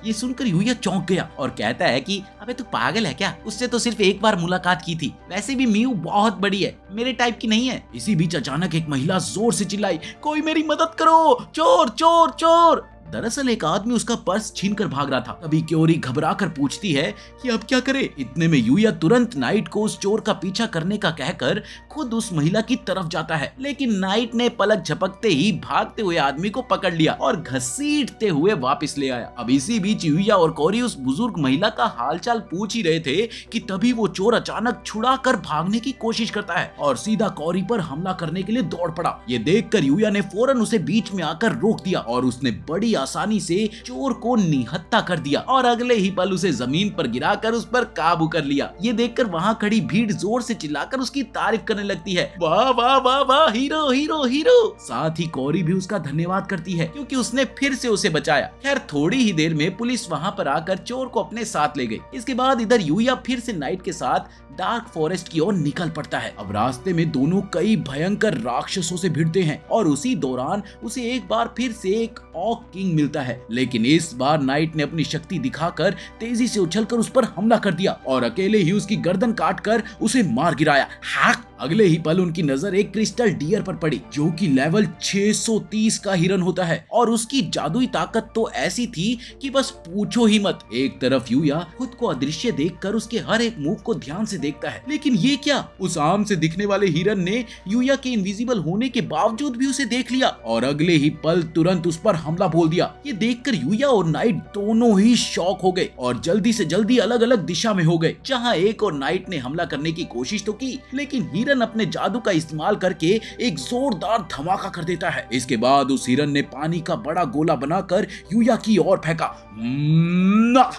ये सुनकर यूया चौंक गया और कहता है कि अबे तू पागल है क्या, उससे तो सिर्फ एक बार मुलाकात की थी, वैसे भी मियू बहुत बड़ी है, मेरे टाइप की नहीं है। इसी बीच अचानक एक महिला जोर से चिल्लाई, कोई मेरी मदद करो, चोर चोर चोर। दरअसल एक आदमी उसका पर्स छीनकर भाग रहा था। तभी क्योरी घबराकर पूछती है कि अब क्या करे। इतने में यूया तुरंत नाइट को उस चोर का पीछा करने का कहकर खुद उस महिला की तरफ जाता है, लेकिन नाइट ने पलक झपकते ही भागते हुए आदमी को पकड़ लिया और घसीटते हुए वापस ले आया। अब इसी बीच यूया और कॉरी उस बुजुर्ग महिला का हालचाल पूछ ही रहे थे कि तभी वो चोर अचानक छुड़ा कर भागने की कोशिश करता है और सीधा कॉरी पर हमला करने के लिए दौड़ पड़ा। ये देखकर यूया ने फौरन उसे बीच में आकर रोक दिया और उसने बड़ी आसानी से चोर को निहत्था कर दिया और अगले ही पल उसे जमीन पर गिराकर उस पर काबू कर लिया। ये देखकर वहाँ खड़ी भीड़ जोर से चिल्लाकर उसकी तारीफ करने लगती है, वाह वाह वाह वाह, हीरो हीरो हीरो। साथ ही कॉरी भी उसका धन्यवाद करती है क्योंकि उसने फिर से उसे बचाया। खैर थोड़ी ही देर में पुलिस वहाँ पर आकर चोर को अपने साथ ले गई। इसके बाद इधर यूया फिर से नाइट के साथ डार्क फॉरेस्ट की ओर निकल पड़ता है। अब रास्ते में दोनों कई भयंकर राक्षसों से भिड़ते हैं और उसी दौरान उसे एक बार फिर से एक ऑक किंग मिलता है, लेकिन इस बार नाइट ने अपनी शक्ति दिखाकर तेजी से उछलकर उस पर हमला कर दिया और अकेले ही उसकी गर्दन काटकर उसे मार गिराया। हाँ, अगले ही पल उनकी नजर एक क्रिस्टल डियर पर पड़ी जो कि लेवल 630 का हिरन होता है और उसकी जादुई ताकत तो ऐसी थी कि बस पूछो ही मत। एक तरफ यूया खुद को अदृश्य देखकर उसके हर एक मूव को ध्यान से देखता है, लेकिन ये क्या, उस आम से दिखने वाले हिरन ने यूया के इनविजिबल होने के बावजूद भी उसे देख लिया और अगले ही पल तुरंत उस पर हमला बोल दिया। ये देखकर यूया और नाइट दोनों ही शॉक हो गए और जल्दी से जल्दी अलग अलग दिशा में हो गए। जहाँ एक और नाइट ने हमला करने की कोशिश तो की, लेकिन हिरन अपने जादू का इस्तेमाल करके एक जोरदार धमाका कर देता है। इसके बाद उस हिरन ने पानी का बड़ा गोला बनाकर यूया की ओर फेंका,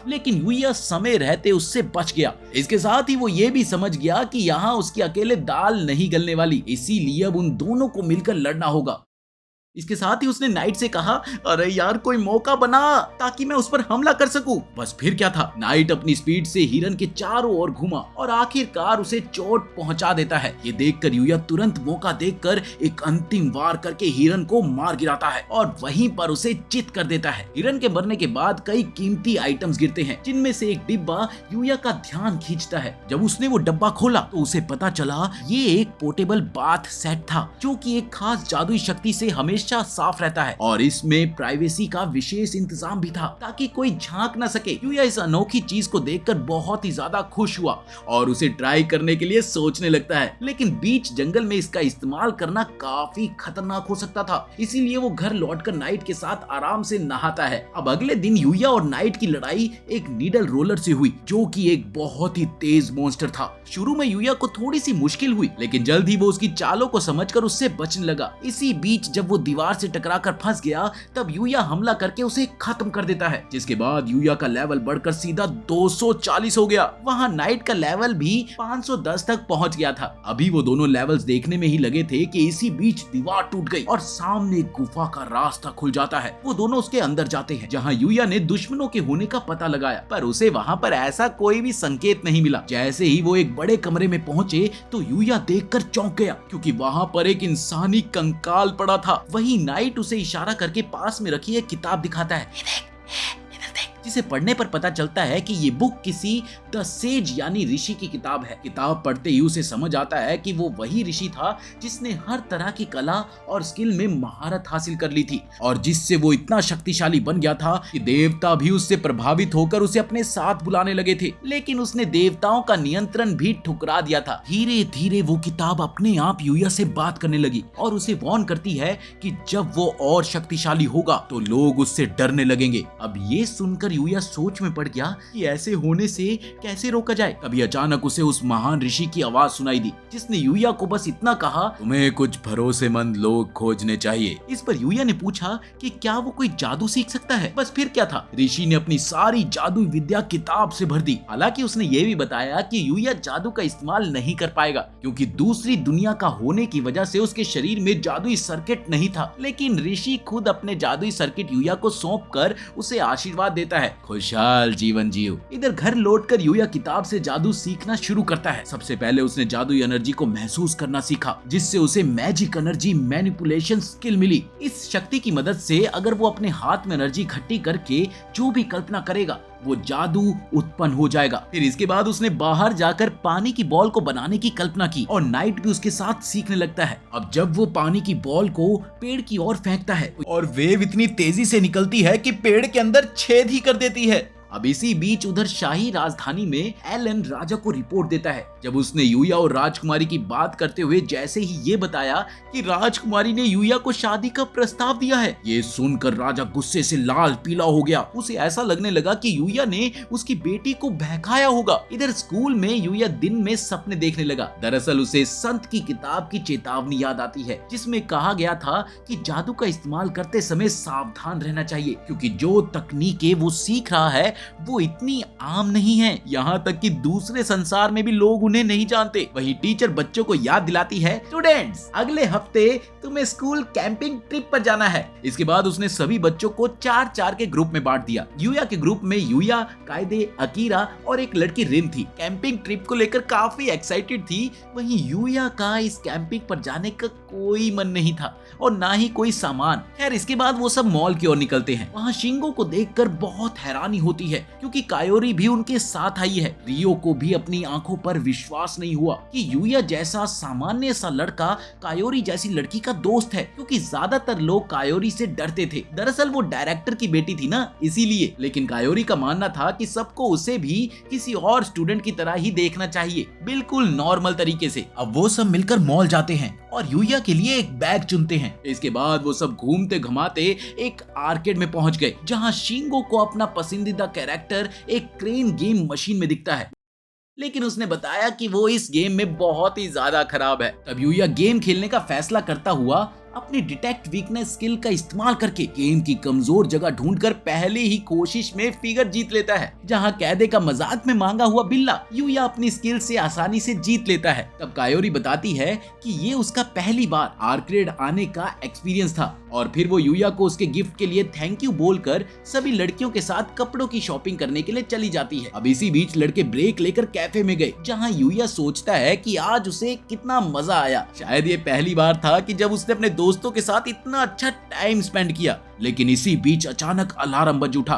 लेकिन यूया समय रहते उससे बच गया। इसके साथ ही वो ये भी समझ गया कि यहाँ उसकी अकेले दाल नहीं गलने वाली, इसीलिए अब उन दोनों को मिलकर लड़ना होगा। इसके साथ ही उसने नाइट से कहा, अरे यार कोई मौका बना ताकि मैं उस पर हमला कर सकूं। बस फिर क्या था, नाइट अपनी स्पीड से हिरन के चारों ओर घुमा और आखिरकार उसे चोट पहुंचा देता है। ये देखकर यूया तुरंत मौका देखकर एक अंतिम वार करके हिरन को मार गिराता है और वहीं पर उसे चित कर देता है। हिरन के मरने के बाद कई कीमती आइटम्स गिरते हैं, जिनमें से एक डिब्बा यूया का ध्यान खींचता है। जब उसने वो डब्बा खोला तो उसे पता चला ये एक पोर्टेबल बाथ सेट था, जो कि एक खास जादुई शक्ति से हमेशा साफ रहता है और इसमें प्राइवेसी का विशेष इंतजाम भी था ताकि कोई झांक न सके। यूया इस अनोखी चीज को देखकर बहुत ही ज्यादा खुश हुआ और उसे ट्राई करने के लिए सोचने लगता है, लेकिन बीच जंगल में इसका इस्तेमाल करना काफी खतरनाक हो सकता था। इसीलिए वो घर लौटकर नाइट के साथ आराम से नहाता है। अब अगले दिन यूया और नाइट की लड़ाई एक नीडल रोलर से हुई, जो कि एक बहुत ही तेज मॉन्स्टर था। शुरू में यूया को थोड़ी सी मुश्किल हुई, लेकिन जल्द ही वो उसकी चालों को समझकर उससे बचने लगा। इसी बीच जब वो दीवार से टकराकर फंस गया, तब यूया हमला करके उसे खत्म कर देता है, जिसके बाद यूया का लेवल बढ़कर सीधा 240 हो गया। वहाँ नाइट का लेवल भी 510 तक पहुँच गया था। अभी वो दोनों लेवल्स देखने में ही लगे थे कि इसी बीच दीवार टूट गई और सामने गुफा का रास्ता खुल जाता है। वो दोनों उसके अंदर जाते हैं, जहाँ यूया ने दुश्मनों के होने का पता लगाया, पर उसे वहाँ पर ऐसा कोई भी संकेत नहीं मिला। जैसे ही वो एक बड़े कमरे में पहुँचे तो यूया देखकर चौंक गया, क्योंकि वहाँ पर एक इंसानी कंकाल पड़ा था। वहीं नाइट उसे इशारा करके पास में रखी एक किताब दिखाता है, जिसे पढ़ने पर पता चलता है कि ये बुक किसी द सेज यानी ऋषि की किताब है। किताब पढ़ते ही उसे समझ आता है कि वो वही ऋषि था जिसने हर तरह की कला और स्किल में महारत हासिल कर ली थी और जिससे वो इतना शक्तिशाली बन गया था कि देवता भी उससे प्रभावित होकर उसे अपने साथ बुलाने लगे थे। लेकिन उसने देवताओं का नियंत्रण भी ठुकरा दिया था। धीरे धीरे वो किताब अपने आप यूया से बात करने लगी और उसे वार्न करती है कि जब वो और शक्तिशाली होगा तो लोग उससे डरने लगेंगे। अब ये सुनकर यूया सोच में पड़ गया कि ऐसे होने से कैसे रोका जाए। तभी अचानक उसे उस महान ऋषि की आवाज सुनाई दी, जिसने यूया को बस इतना कहा, तुम्हें कुछ भरोसेमंद लोग खोजने चाहिए। इस पर यूया ने पूछा कि क्या वो कोई जादू सीख सकता है। बस फिर क्या था, ऋषि ने अपनी सारी जादू विद्या किताब से भर दी। हालांकि उसने ये भी बताया कि यूया जादू का इस्तेमाल नहीं कर पाएगा, क्योंकि दूसरी दुनिया का होने की वजह से उसके शरीर में जादुई सर्किट नहीं था। लेकिन ऋषि खुद अपने जादुई सर्किट यूया को सौंप कर उसे आशीर्वाद देता है, खुशहाल जीवन जियो। इधर घर लौटकर यूया किताब से जादू सीखना शुरू करता है। सबसे पहले उसने जादुई एनर्जी को महसूस करना सीखा, जिससे उसे मैजिक एनर्जी मैनिपुलेशन स्किल मिली। इस शक्ति की मदद से अगर वो अपने हाथ में एनर्जी इकट्ठी करके जो भी कल्पना करेगा वो जादू उत्पन्न हो जाएगा। फिर इसके बाद उसने बाहर जाकर पानी की बॉल को बनाने की कल्पना की और नाइट भी उसके साथ सीखने लगता है। अब जब वो पानी की बॉल को पेड़ की ओर फेंकता है और वेव इतनी तेजी से निकलती है कि पेड़ के अंदर छेद ही कर देती है। अब इसी बीच उधर शाही राजधानी में एलन राजा को रिपोर्ट देता है, जब उसने यूया और राजकुमारी की बात करते हुए जैसे ही ये बताया कि राजकुमारी ने यूया को शादी का प्रस्ताव दिया है। ये सुनकर राजा गुस्से से लाल पीला हो गया। उसे ऐसा लगने लगा कि यूया ने उसकी बेटी को बहकाया होगा। इधर स्कूल में यूया दिन में सपने देखने लगा। दरअसल उसे संत की किताब की चेतावनी याद आती है, जिसमें कहा गया था कि जादू का इस्तेमाल करते समय सावधान रहना चाहिए, क्योंकि जो तकनीकें वो सीख रहा है वो इतनी आम नहीं है। यहाँ तक कि दूसरे संसार में भी लोग उन्हें नहीं जानते। वही टीचर बच्चों को याद दिलाती है, स्टूडेंट्स अगले हफ्ते तुम्हें स्कूल कैंपिंग ट्रिप पर जाना है। इसके बाद उसने सभी बच्चों को 4-4 के ग्रुप में बांट दिया। यूया के ग्रुप में यूया, कायदे, अकीरा और एक लड़की रिन थी। कैंपिंग ट्रिप को लेकर काफी एक्साइटेड थी। वहीं यूया का इस कैंपिंग पर जाने का कोई मन नहीं था और ना ही कोई सामान। खैर इसके बाद वो सब मॉल की ओर निकलते हैं। वहाँ शिंगो को देखकर बहुत हैरानी होती है, क्योंकि कायोरी भी उनके साथ आई है। रियो को भी अपनी आंखों पर विश्वास नहीं हुआ कि यूया जैसा सामान्य सा लड़का कायोरी जैसी लड़की का दोस्त है, क्योंकि ज्यादातर लोग कायोरी से डरते थे। दरअसल वो डायरेक्टर की बेटी थी ना, इसीलिए। लेकिन कायोरी का मानना था कि सबको उसे भी किसी और स्टूडेंट की तरह ही देखना चाहिए, बिल्कुल नॉर्मल तरीके से। अब वो सब मिलकर मॉल जाते हैं और यूया के लिए एक बैग चुनते हैं। इसके बाद वो सब घूमते घुमाते एक आर्केड में पहुंच गए, जहां शिंगो को अपना पसंदीदा कैरेक्टर एक क्रेन गेम मशीन में दिखता है। लेकिन उसने बताया कि वो इस गेम में बहुत ही ज्यादा खराब है। तब यूया गेम खेलने का फैसला करता हुआ अपनी डिटेक्ट वीकनेस स्किल का इस्तेमाल करके गेम की कमजोर जगह ढूंढकर पहले ही कोशिश में फिगर जीत लेता है। जहां कैदे का मजाक में मांगा हुआ बिल्ला यूया अपनी स्किल से आसानी से जीत लेता है। तब कायोरी बताती है कि ये उसका पहली बार आर्केड आने का एक्सपीरियंस था और फिर वो यूया को उसके गिफ्ट के लिए थैंक यू बोलकर सभी लड़कियों के साथ कपड़ों की शॉपिंग करने के लिए चली जाती है। अब इसी बीच लड़के ब्रेक लेकर कैफे में गए, जहां यूया सोचता है कि आज उसे कितना मजा आया। शायद ये पहली बार था कि जब उसने अपने दोस्तों के साथ इतना अच्छा टाइम स्पेंड किया। लेकिन इसी बीच अचानक अलार्म बज उठा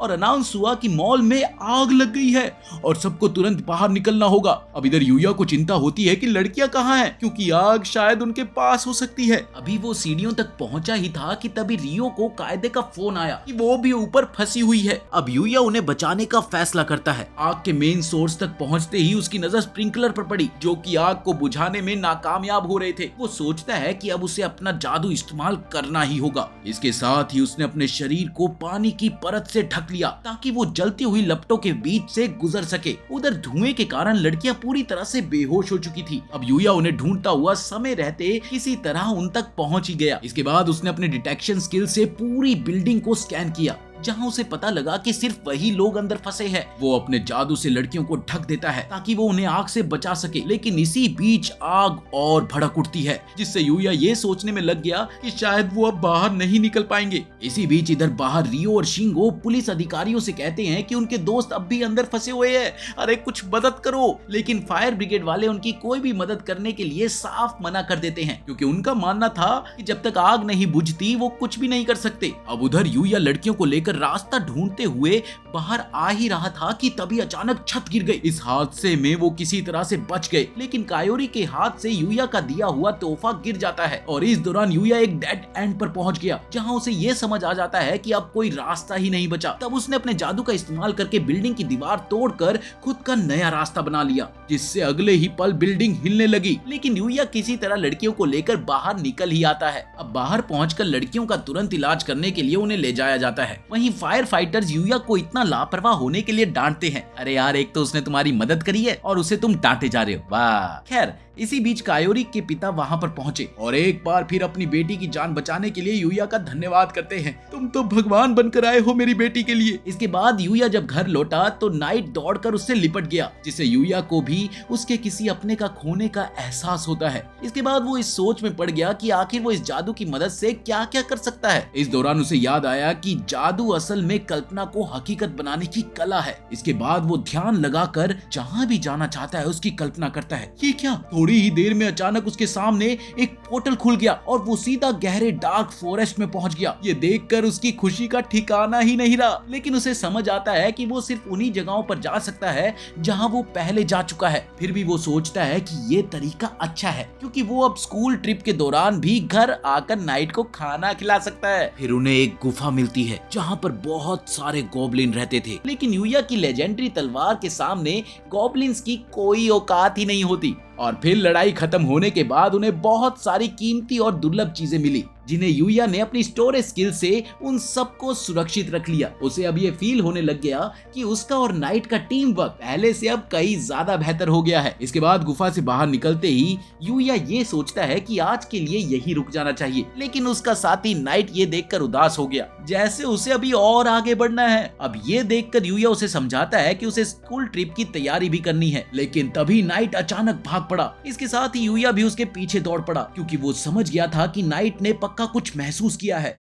और अनाउंस हुआ कि मॉल में आग लग गई है और सबको तुरंत बाहर निकलना होगा। अब इधर यूया को चिंता होती है कि लड़कियां कहाँ हैं, क्योंकि आग शायद उनके पास हो सकती है। अभी वो सीढ़ियों तक पहुंचा ही था कि तभी रियो को कायदे का फोन आया कि वो भी ऊपर फंसी हुई है। अब यूया उन्हें बचाने का फैसला करता है। आग के मेन सोर्स तक पहुंचते ही उसकी नजर स्प्रिंकलर पर पड़ी, जो कि आग को बुझाने में नाकामयाब हो रहे थे। वो सोचता है कि अब उसे अपना जादू इस्तेमाल करना ही होगा। इसके साथ ही उसने अपने शरीर को पानी की परत से ढक लिया ताकि वो जलती हुई लपटों के बीच से गुजर सके। उधर धुएं के कारण लड़कियां पूरी तरह से बेहोश हो चुकी थी। अब यूया उन्हें ढूंढता हुआ समय रहते किसी तरह उन तक पहुंच ही गया। इसके बाद उसने अपने डिटेक्शन स्किल से पूरी बिल्डिंग को स्कैन किया, जहां उसे पता लगा कि सिर्फ वही लोग अंदर फंसे हैं। वो अपने जादू से लड़कियों को ढक देता है ताकि वो उन्हें आग से बचा सके। लेकिन इसी बीच आग और भड़क उठती है, जिससे यूया ये सोचने में लग गया कि शायद वो अब बाहर नहीं निकल पाएंगे। इसी बीच इधर बाहर रियो और शिंगो पुलिस अधिकारियों से कहते हैं कि उनके दोस्त अब भी अंदर फंसे हुए हैं, अरे कुछ मदद करो। लेकिन फायर ब्रिगेड वाले उनकी कोई भी मदद करने के लिए साफ मना कर देते हैं, क्योंकि उनका मानना था कि जब तक आग नहीं बुझती वो कुछ भी नहीं कर सकते। अब उधर यूया लड़कियों को लेकर रास्ता ढूंढते हुए बाहर आ ही रहा था कि तभी अचानक छत गिर गई। इस हादसे में वो किसी तरह से बच गए, लेकिन कायोरी के हाथ से यूया का दिया हुआ तोहफा गिर जाता है और इस दौरान यूया एक डेड एंड पर पहुंच गया, जहां उसे ये समझ आ जाता है कि अब कोई रास्ता ही नहीं बचा। तब उसने अपने जादू का इस्तेमाल करके बिल्डिंग की दीवार तोड़कर खुद का नया रास्ता बना लिया, जिससे अगले ही पल बिल्डिंग हिलने लगी। लेकिन यूया किसी तरह लड़कियों को लेकर बाहर निकल ही आता है। अब बाहर पहुंचकर लड़कियों का तुरंत इलाज करने के लिए उन्हें ले जाया जाता है। वहीं फायर फाइटर्स यूया को इतना लापरवाह होने के लिए डांटते हैं। अरे यार, एक तो उसने तुम्हारी मदद करी है और उसे तुम डांटे जा रहे हो, वाह। खैर, इसी बीच कायोरी के पिता वहां पर पहुंचे और एक बार फिर अपनी बेटी की जान बचाने के लिए यूया का धन्यवाद करते हैं। तुम तो भगवान बनकर आए हो मेरी बेटी के लिए। इसके बाद यूया जब घर लौटा तो नाइट दौड़कर उससे लिपट गया, जिससे यूया को भी उसके किसी अपने का खोने का एहसास होता है। इसके बाद वो इस सोच में पड़ गया कि आखिर वो इस जादू की मदद से क्या क्या कर सकता है। इस दौरान उसे याद आया कि जादू असल में कल्पना को हकीकत बनाने की कला है। इसके बाद वो ध्यान लगाकर जहाँ भी जाना चाहता है उसकी कल्पना करता है। ये क्या, थोड़ी ही देर में अचानक उसके सामने एक पोर्टल खुल गया और वो सीधा गहरे डार्क फॉरेस्ट में पहुंच गया। ये देखकर उसकी खुशी का ठिकाना ही नहीं रहा, लेकिन उसे समझ आता है कि वो सिर्फ उन्हीं जगहों पर जा सकता है जहां वो पहले जा चुका है। फिर भी वो सोचता है कि ये तरीका अच्छा है, क्योंकि वो अब स्कूल ट्रिप के दौरान भी घर आकर नाइट को खाना खिला सकता है। फिर उन्हें एक गुफा मिलती है जहाँ पर बहुत सारे गॉब्लिन रहते थे, लेकिन यूया की लेजेंडरी तलवार के सामने गॉब्लिन्स की कोई औकात ही नहीं होती। और फिर लड़ाई खत्म होने के बाद उन्हें बहुत सारी कीमती और दुर्लभ चीजें मिली, जिन्हें यूया ने अपनी स्टोरेज स्किल से उन सबको सुरक्षित रख लिया। उसे अब ये फील होने लग गया कि उसका और नाइट का टीम वर्क पहले से अब कई ज्यादा बेहतर हो गया है। इसके बाद गुफा से बाहर निकलते ही यूया ये सोचता है कि आज के लिए यही रुक जाना चाहिए, लेकिन उसका साथी नाइट ये देखकर उदास हो गया, जैसे उसे अभी और आगे बढ़ना है। अब ये देखकर यूया उसे समझाता है कि उसे स्कूल ट्रिप की तैयारी भी करनी है, लेकिन तभी नाइट अचानक भाग पड़ा। इसके साथ ही यूया भी उसके पीछे दौड़ पड़ा, क्योंकि वो समझ गया था कि नाइट ने पक्का कुछ महसूस किया है।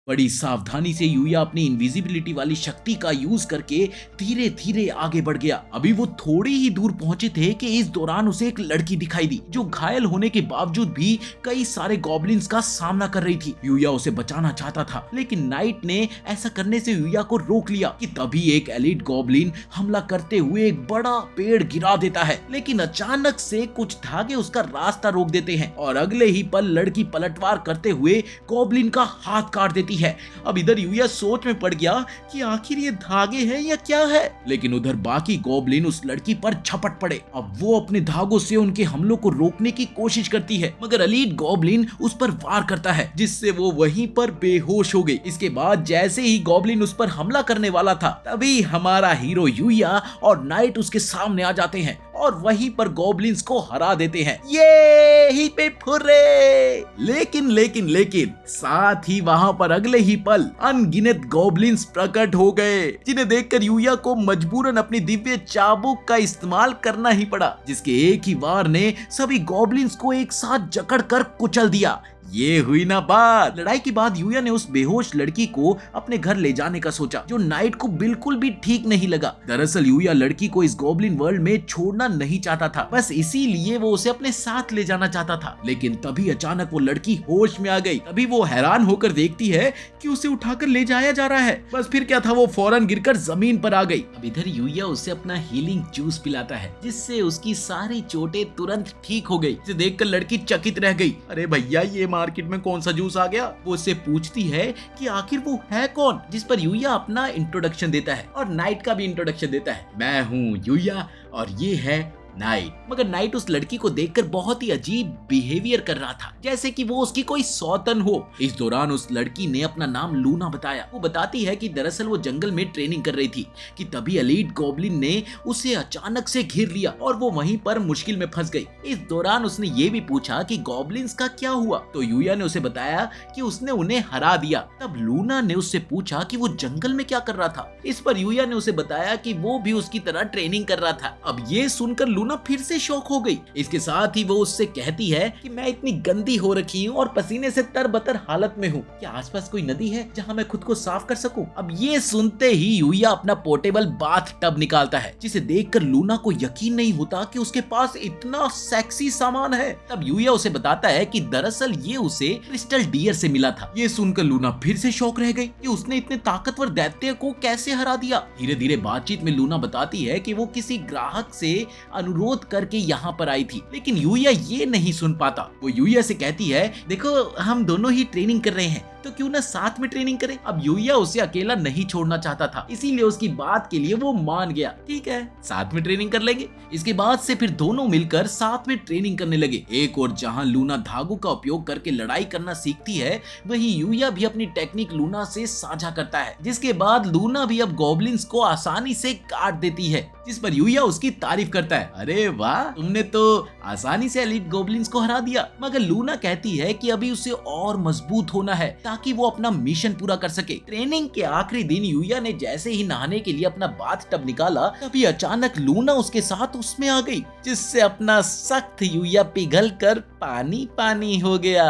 बड़ी सावधानी से यूया अपनी इनविजिबिलिटी वाली शक्ति का यूज करके धीरे धीरे आगे बढ़ गया। अभी वो थोड़ी ही दूर पहुंचे थे कि इस दौरान उसे एक लड़की दिखाई दी, जो घायल होने के बावजूद भी कई सारे गॉब्लिन्स का सामना कर रही थी। यूया उसे बचाना चाहता था, लेकिन नाइट ने ऐसा करने से यूया को रोक लिया कि तभी एक एलिट गॉब्लिन हमला करते हुए एक बड़ा पेड़ गिरा देता है। लेकिन अचानक से कुछ धागे उसका रास्ता रोक देते हैं और अगले ही पल लड़की पलटवार करते हुए गॉब्लिन का हाथ काट देती है। है। अब इधर यूया सोच में पड़ गया कि आखिर ये धागे हैं या क्या है, लेकिन उधर बाकी गॉब्लिन उस लड़की पर झपट पड़े। अब वो अपने धागों से उनके हमलों को रोकने की कोशिश करती है, मगर एलीट गॉब्लिन उस पर वार करता है, जिससे वो वहीं पर बेहोश हो गई। इसके बाद जैसे ही गॉब्लिन उस पर हमला करने वाला था, तभी हमारा हीरो यूया और नाइट उसके सामने आ जाते हैं और वहीं पर गॉब्लिन्स को हरा देते हैं। ये ही पे फुर्रे! लेकिन साथ ही वहां पर अगले ही पल अनगिनत गॉब्लिन्स प्रकट हो गए, जिन्हें देखकर यूया को मजबूरन अपनी दिव्य चाबुक का इस्तेमाल करना ही पड़ा, जिसके एक ही वार ने सभी गॉब्लिन्स को एक साथ जकड़ कर कुचल दिया। ये हुई ना बात। लड़ाई के बाद यूया ने उस बेहोश लड़की को अपने घर ले जाने का सोचा, जो नाइट को बिल्कुल भी ठीक नहीं लगा। दरअसल यूया लड़की को इस गॉब्लिन वर्ल्ड में छोड़ना नहीं चाहता था, बस इसीलिए वो उसे अपने साथ ले जाना चाहता था। लेकिन तभी अचानक वो लड़की होश में आ गई। तभी वो हैरान होकर देखती है कि उसे उठाकर ले जाया जा रहा है। बस फिर क्या था, वो फौरन गिरकर जमीन पर आ गई। अब इधर यूया उसे अपना हीलिंग जूस पिलाता है, जिससे उसकी सारी चोटें तुरंत ठीक हो गई। इसे देखकर लड़की चकित रह गई। अरे भैया, ये मार्केट में कौन सा जूस आ गया? वो उससे पूछती है कि आखिर वो है कौन, जिस पर यूया अपना इंट्रोडक्शन देता है और नाइट का भी इंट्रोडक्शन देता है। मैं हूँ यूया और ये है नाइट। मगर नाइट उस लड़की को देखकर बहुत ही अजीब बिहेवियर कर रहा था, जैसे कि वो उसकी कोई सौतन हो। इस दौरान उस लड़की ने अपना नाम लूना बताया। वो बताती है कि दरअसल वो जंगल में ट्रेनिंग कर रही थी कि तभी एलीट गॉब्लिन ने उसे अचानक से घेर लिया और वो वहीं पर मुश्किल में फंस गई। इस दौरान उसने ये भी पूछा कि गॉब्लिन्स का क्या हुआ, तो यूया ने उसे बताया कि उसने उन्हें हरा दिया। तब लूना ने उससे पूछा कि वो जंगल में क्या कर रहा था। इस पर यूया ने उसे बताया कि वो भी उसकी तरह ट्रेनिंग कर रहा था। अब ये सुनकर लूना फिर से शॉक हो गई। इसके साथ ही वो उससे कहती है कि मैं इतनी गंदी हो रखी हूँ और पसीने से तरबतर हालत में हूँ, क्या आसपास कोई नदी है जहाँ मैं खुद को साफ कर सकूं? अब ये सुनते ही यूया अपना पोर्टेबल बाथ टब निकालता है, जिसे देखकर लूना को यकीन नहीं होता कि उसके पास इतना सेक्सी सामान है। तब यूया उसे बताता है कि दरअसल ये उसे क्रिस्टल डियर से मिला था। ये सुनकर लूना फिर से शॉक रह गई कि उसने इतने ताकतवर दैत्य को कैसे हरा दिया। धीरे धीरे बातचीत में लूना बताती है कि वो किसी ग्राहक से अनुरोध करके यहाँ पर आई थी, लेकिन यूया ये नहीं सुन पाता। वो यूया से कहती है, देखो हम दोनों ही ट्रेनिंग कर रहे हैं, तो क्यों ना साथ में ट्रेनिंग करें। अब यूया उसे अकेला नहीं छोड़ना चाहता था, इसीलिए उसकी बात के लिए वो मान गया। ठीक है, साथ में ट्रेनिंग कर लेंगे। इसके बाद से फिर दोनों मिलकर साथ में ट्रेनिंग करने लगे। एक और जहां लूना धागों का उपयोग करके लड़ाई करना सीखती है, वहीं यूया भी अपनी टेक्निक लूना से साझा करता है, जिसके बाद लूना भी अब गॉब्लिन्स को आसानी से काट देती है, जिस पर यूया उसकी तारीफ करता है। अरे वाह, तुमने तो आसानी से एलीट गॉब्लिन्स को हरा दिया। मगर लूना कहती है कि अभी उसे और मजबूत होना है ताकि वो अपना मिशन पूरा कर सके। ट्रेनिंग के आखिरी दिन यूया ने जैसे ही नहाने के लिए अपना बाथ टब निकाला, तभी अचानक लूना उसके साथ उसमें आ गई, जिससे अपना सख्त यूया पिघल कर पानी पानी हो गया।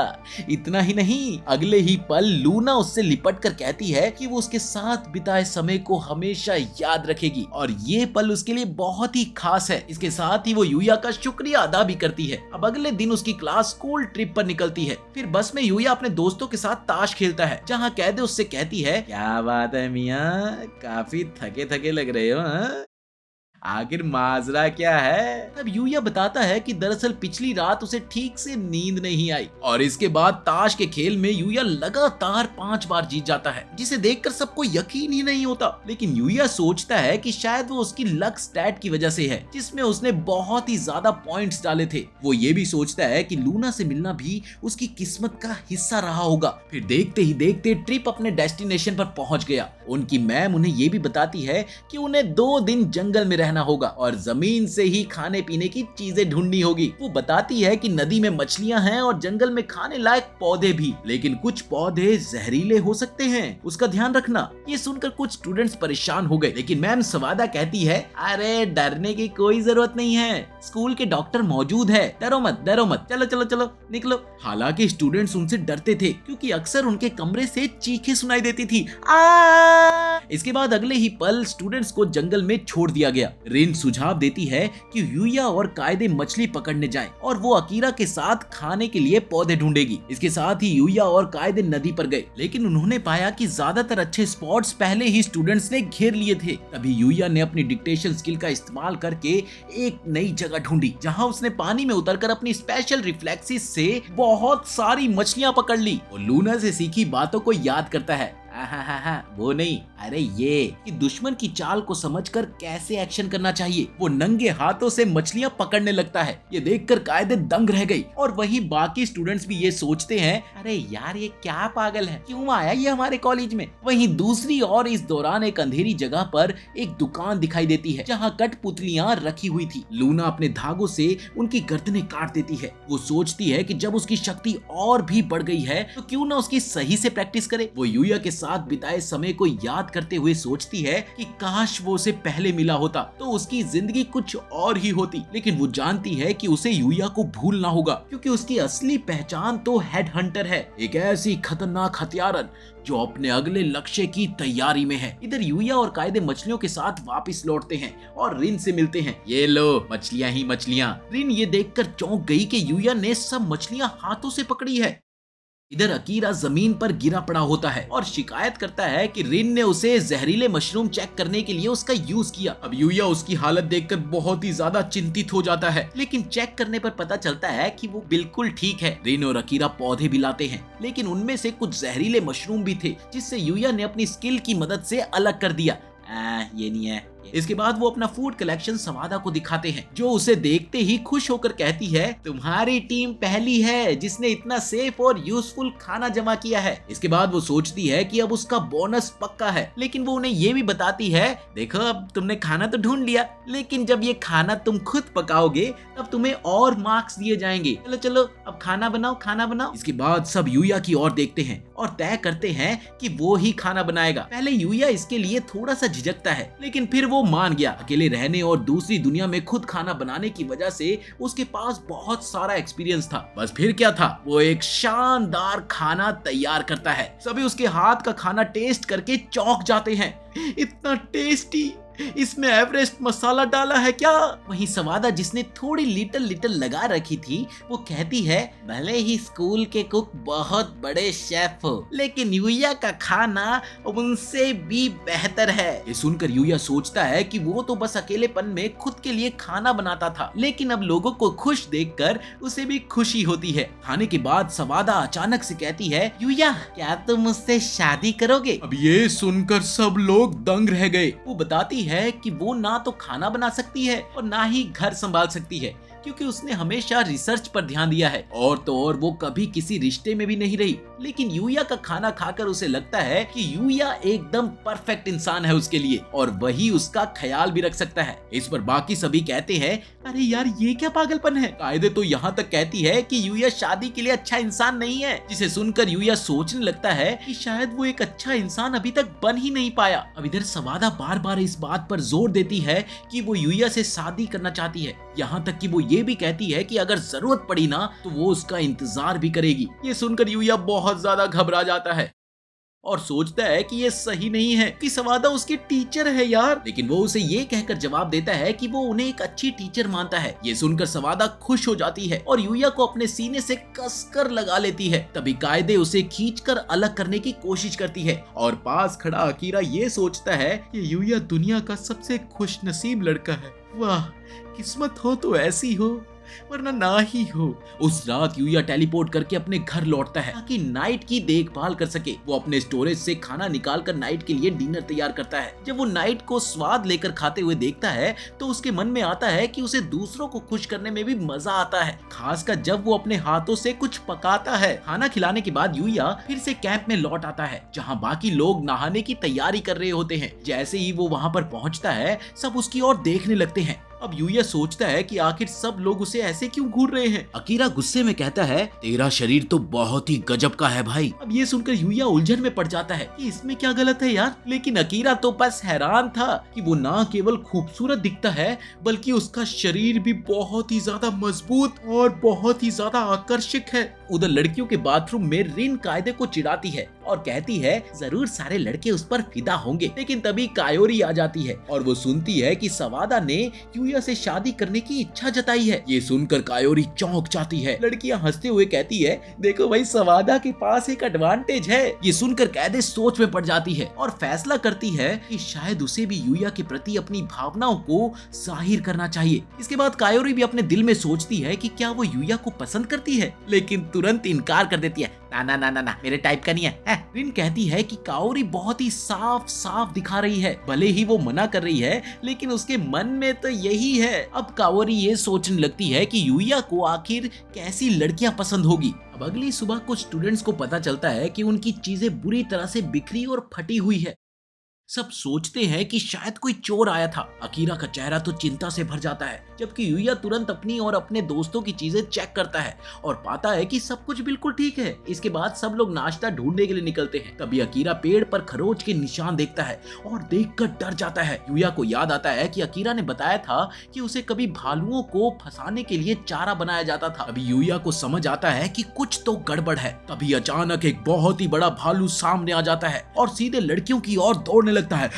इतना ही नहीं, अगले ही पल लूना उससे लिपट कर कहती है कि वो उसके साथ बिताए समय को हमेशा याद रखेगी और ये पल उसके लिए बहुत ही खास है। इसके साथ ही वो यूया का शुक्रिया अदा भी करती है। अब अगले दिन उसकी क्लास स्कूल ट्रिप पर निकलती है। फिर बस में यूया अपने दोस्तों के साथ ताश खेलता है, जहाँ कैदे उससे कहती है, क्या बात है मियाँ, काफी थके थके लग रहे हो, हाँ? आखिर माजरा क्या है? तब यूया बताता है कि दरअसल पिछली रात उसे ठीक से नींद नहीं आई और इसके बाद ताश के खेल में यूया लगातार 5 बार जीत जाता है, जिसे देखकर सबको यकीन ही नहीं होता। लेकिन यूया सोचता है कि शायद वो उसकी लक स्टैट की वजह से है, जिसमें उसने बहुत ही ज्यादा पॉइंट्स डाले थे। वो ये भी सोचता है कि लूना से मिलना भी उसकी किस्मत का हिस्सा रहा होगा। फिर देखते ही देखते ट्रिप अपने डेस्टिनेशन पर पहुंच गया। उनकी मैम उन्हें ये भी बताती है कि उन्हें 2 दिन जंगल में रहना होगा और जमीन से ही खाने पीने की चीजें ढूंढनी होगी। वो बताती है कि नदी में मछलियां हैं और जंगल में खाने लायक पौधे भी, लेकिन कुछ पौधे जहरीले हो सकते हैं, उसका ध्यान रखना। ये सुनकर कुछ स्टूडेंट्स परेशान हो गए, लेकिन मैम सवादा कहती है, अरे डरने की कोई जरूरत नहीं है, स्कूल के डॉक्टर मौजूद है, डरो मत डरो मत, चलो चलो चलो निकलो। हालांकि स्टूडेंट्स उनसे डरते थे, क्योंकि अक्सर उनके कमरे से चीखें सुनाई देती थी, आ इसके बाद अगले ही पल स्टूडेंट्स को जंगल में छोड़ दिया गया। रिन सुझाव देती है कि यूया और कायदे मछली पकड़ने जाएं और वो अकीरा के साथ खाने के लिए पौधे ढूंढेगी। इसके साथ ही यूया और कायदे नदी पर गए, लेकिन उन्होंने पाया कि ज्यादातर अच्छे स्पॉट्स पहले ही स्टूडेंट्स ने घेर लिए थे। तभी यूया ने अपनी डिक्टेशन स्किल का इस्तेमाल करके एक नई जगह ढूंढी, जहां उसने पानी में उतरकर अपनी स्पेशल रिफ्लेक्सिस से बहुत सारी मछलियां पकड़ ली। और लूना से सीखी बातों को याद करता है। वो नहीं, अरे ये कि दुश्मन की चाल को समझकर कैसे एक्शन करना चाहिए। वो नंगे हाथों से मछलियां पकड़ने लगता है। ये देखकर कायदे दंग रह गई और वहीं बाकी स्टूडेंट्स भी ये सोचते हैं, अरे यार ये क्या पागल है, क्यों आया ये हमारे कॉलेज में। वहीं दूसरी ओर इस दौरान एक अंधेरी जगह पर एक दुकान दिखाई देती है, जहाँ कठपुतलियां रखी हुई थी। लूना अपने धागों से उनकी गर्दनें काट देती है। वो सोचती है कि जब उसकी शक्ति और भी बढ़ गई है तो क्यों ना उसकी सही से प्रैक्टिस करे। वो यूया के साथ बिताए समय को याद करते हुए सोचती है कि काश वो उसे पहले मिला होता तो उसकी जिंदगी कुछ और ही होती। लेकिन वो जानती है कि उसे यूया को भूलना होगा, क्योंकि उसकी असली पहचान तो हेड हंटर है, एक ऐसी खतरनाक हत्यारन जो अपने अगले लक्ष्य की तैयारी में है। इधर यूया और कायदे मछलियों के साथ वापस लौटते हैं और रिन से मिलते हैं। ये लो मछलियां ही मछलियां। रिन ये देखकर चौंक गई कि यूया ने सब मछलियां हाथों से पकड़ी है। इधर अकीरा जमीन पर गिरा पड़ा होता है और शिकायत करता है कि रिन ने उसे जहरीले मशरूम चेक करने के लिए उसका यूज किया। अब यूया उसकी हालत देखकर बहुत ही ज्यादा चिंतित हो जाता है, लेकिन चेक करने पर पता चलता है कि वो बिल्कुल ठीक है। रिन और अकीरा पौधे भी लाते हैं, लेकिन उनमें से कुछ जहरीले मशरूम भी थे, जिससे यूया ने अपनी स्किल की मदद से अलग कर दिया। ये नहीं है। इसके बाद वो अपना फूड कलेक्शन सवादा को दिखाते हैं, जो उसे देखते ही खुश होकर कहती है, तुम्हारी टीम पहली है जिसने इतना सेफ और यूजफुल खाना जमा किया है। इसके बाद वो सोचती है कि अब उसका बोनस पक्का है, लेकिन वो उन्हें ये भी बताती है, देखो अब तुमने खाना तो ढूंढ लिया, लेकिन जब ये खाना तुम खुद पकाओगे तब तुम्हें और मार्क्स दिए जाएंगे। चलो चलो अब खाना बनाओ, खाना बनाओ। इसके बाद सब यूया की ओर देखते हैं और तय करते हैं कि वो ही खाना बनाएगा। पहले यूया इसके लिए थोड़ा सा झिझकता है, लेकिन फिर वो मान गया। अकेले रहने और दूसरी दुनिया में खुद खाना बनाने की वजह से उसके पास बहुत सारा एक्सपीरियंस था। बस फिर क्या था, वो एक शानदार खाना तैयार करता है। सभी उसके हाथ का खाना टेस्ट करके चौंक जाते हैं, इतना टेस्टी, इसमें एवरेस्ट मसाला डाला है क्या। वहीं सवादा जिसने थोड़ी लिटिल लगा रखी थी, वो कहती है, भले ही स्कूल के कुक बहुत बड़े शेफ हो, लेकिन यूया का खाना उनसे भी बेहतर है। ये सुनकर यूया सोचता है कि वो तो बस अकेलेपन में खुद के लिए खाना बनाता था, लेकिन अब लोगों को खुश देखकर उसे भी खुशी होती है। खाने के बाद सवादा अचानक से कहती है, यूया क्या तुम मुझसे शादी करोगे। अब ये सुनकर सब लोग दंग रह गए। वो बताती है कि वो ना तो खाना बना सकती है और ना ही घर संभाल सकती है, क्योंकि उसने हमेशा रिसर्च पर ध्यान दिया है, और तो और वो कभी किसी रिश्ते में भी नहीं रही। लेकिन यूया का खाना खाकर उसे लगता है कि यूया एकदम परफेक्ट इंसान है उसके लिए, और वही उसका ख्याल भी रख सकता है। इस पर बाकी सभी कहते हैं, अरे यार ये क्या पागलपन है। कायदे तो यहाँ तक कहती है कि यूया शादी के लिए अच्छा इंसान नहीं है, जिसे सुनकर यूया सोचने लगता है कि शायद वो एक अच्छा इंसान अभी तक बन ही नहीं पाया। अब इधर सवादा बार बार इस बात पर जोर देती है कि वो यूया से शादी करना चाहती है, यहाँ तक कि वो ये भी कहती है कि अगर जरूरत पड़ी ना तो वो उसका इंतजार भी करेगी। ये सुनकर यूया बहुत ज्यादा घबरा जाता है और सोचता है कि ये सही नहीं है कि सवादा उसके टीचर है यार। लेकिन वो उसे ये कहकर जवाब देता है कि वो उन्हें एक अच्छी टीचर मानता है। ये सुनकर सवादा खुश हो जाती है और यूया को अपने सीने से कसकर लगा लेती है। तभी कायदे उसे खींचकर अलग करने की कोशिश करती है और पास खड़ा अकीरा ये सोचता है कि यूया दुनिया का सबसे खुशनसीब लड़का है। वाह, किस्मत हो तो ऐसी हो, वरना ना ही हो। उस रात यूया टेलीपोर्ट करके अपने घर लौटता है ताकि नाइट की देखभाल कर सके। वो अपने स्टोरेज से खाना निकालकर नाइट के लिए डिनर तैयार करता है। जब वो नाइट को स्वाद लेकर खाते हुए देखता है तो उसके मन में आता है कि उसे दूसरों को खुश करने में भी मजा आता है, खासकर जब वो अपने हाथों से कुछ पकाता है। खाना खिलाने के बाद यूया फिर से कैंप में लौट आता है, जहाँ बाकी लोग नहाने की तैयारी कर रहे होते हैं। जैसे ही वो वहाँ पर पहुँचता है, सब उसकी ओर देखने लगते हैं। अब यूया सोचता है कि आखिर सब लोग उसे ऐसे क्यों घूर रहे हैं। अकीरा गुस्से में कहता है, तेरा शरीर तो बहुत ही गजब का है भाई। अब ये सुनकर यूया उलझन में पड़ जाता है कि इसमें क्या गलत है यार। लेकिन अकीरा तो बस हैरान था कि वो ना केवल खूबसूरत दिखता है, बल्कि उसका शरीर भी बहुत ही ज्यादा मजबूत और बहुत ही ज्यादा आकर्षक है। उधर लड़कियों के बाथरूम में रिन कायदे को चिढ़ाती है और कहती है जरूर सारे लड़के उस पर फिदा होंगे। लेकिन तभी कायोरी आ जाती है और वो सुनती है कि सवादा ने यूया से शादी करने की इच्छा जताई है। ये सुनकर कायोरी चौंक जाती है। लड़कियां हंसते हुए कहती है देखो भाई सवादा के पास एक एडवांटेज है। ये सुनकर कायदे सोच में पड़ जाती है और फैसला करती है कि शायद उसे भी यूया के प्रति अपनी भावनाओं को जाहिर करना चाहिए। इसके बाद कायोरी भी अपने दिल में सोचती है कि क्या वो यूया को पसंद करती है, लेकिन तुरंत इनकार कर देती है। ना ना ना ना ना मेरे टाइप का नहीं है। रिन कहती है कि कायोरी बहुत ही साफ साफ दिखा रही है, भले ही वो मना कर रही है लेकिन उसके मन में तो यही है। अब कायोरी ये सोचने लगती है कि यूया को आखिर कैसी लड़कियां पसंद होगी। अब अगली सुबह कुछ स्टूडेंट्स को पता चलता है कि उनकी चीजें बुरी तरह से बिखरी और फटी हुई है। सब सोचते हैं कि शायद कोई चोर आया था। अकीरा का चेहरा तो चिंता से भर जाता है, जबकि यूया तुरंत अपनी और अपने दोस्तों की चीजें चेक करता है और पाता है कि सब कुछ बिल्कुल ठीक है। इसके बाद सब लोग नाश्ता ढूंढने के लिए निकलते हैं। तभी अकीरा पेड़ पर खरोच के निशान देखता है और देखकर डर जाता है। यूया को याद आता है कि अकीरा ने बताया था कि उसे कभी भालुओं को फंसाने के लिए चारा बनाया जाता था। अभी यूया को समझ आता है कि कुछ तो गड़बड़ है। तभी अचानक एक बहुत ही बड़ा भालू सामने आ जाता है और सीधे लड़कियों की ओर दौड़ने लगता है।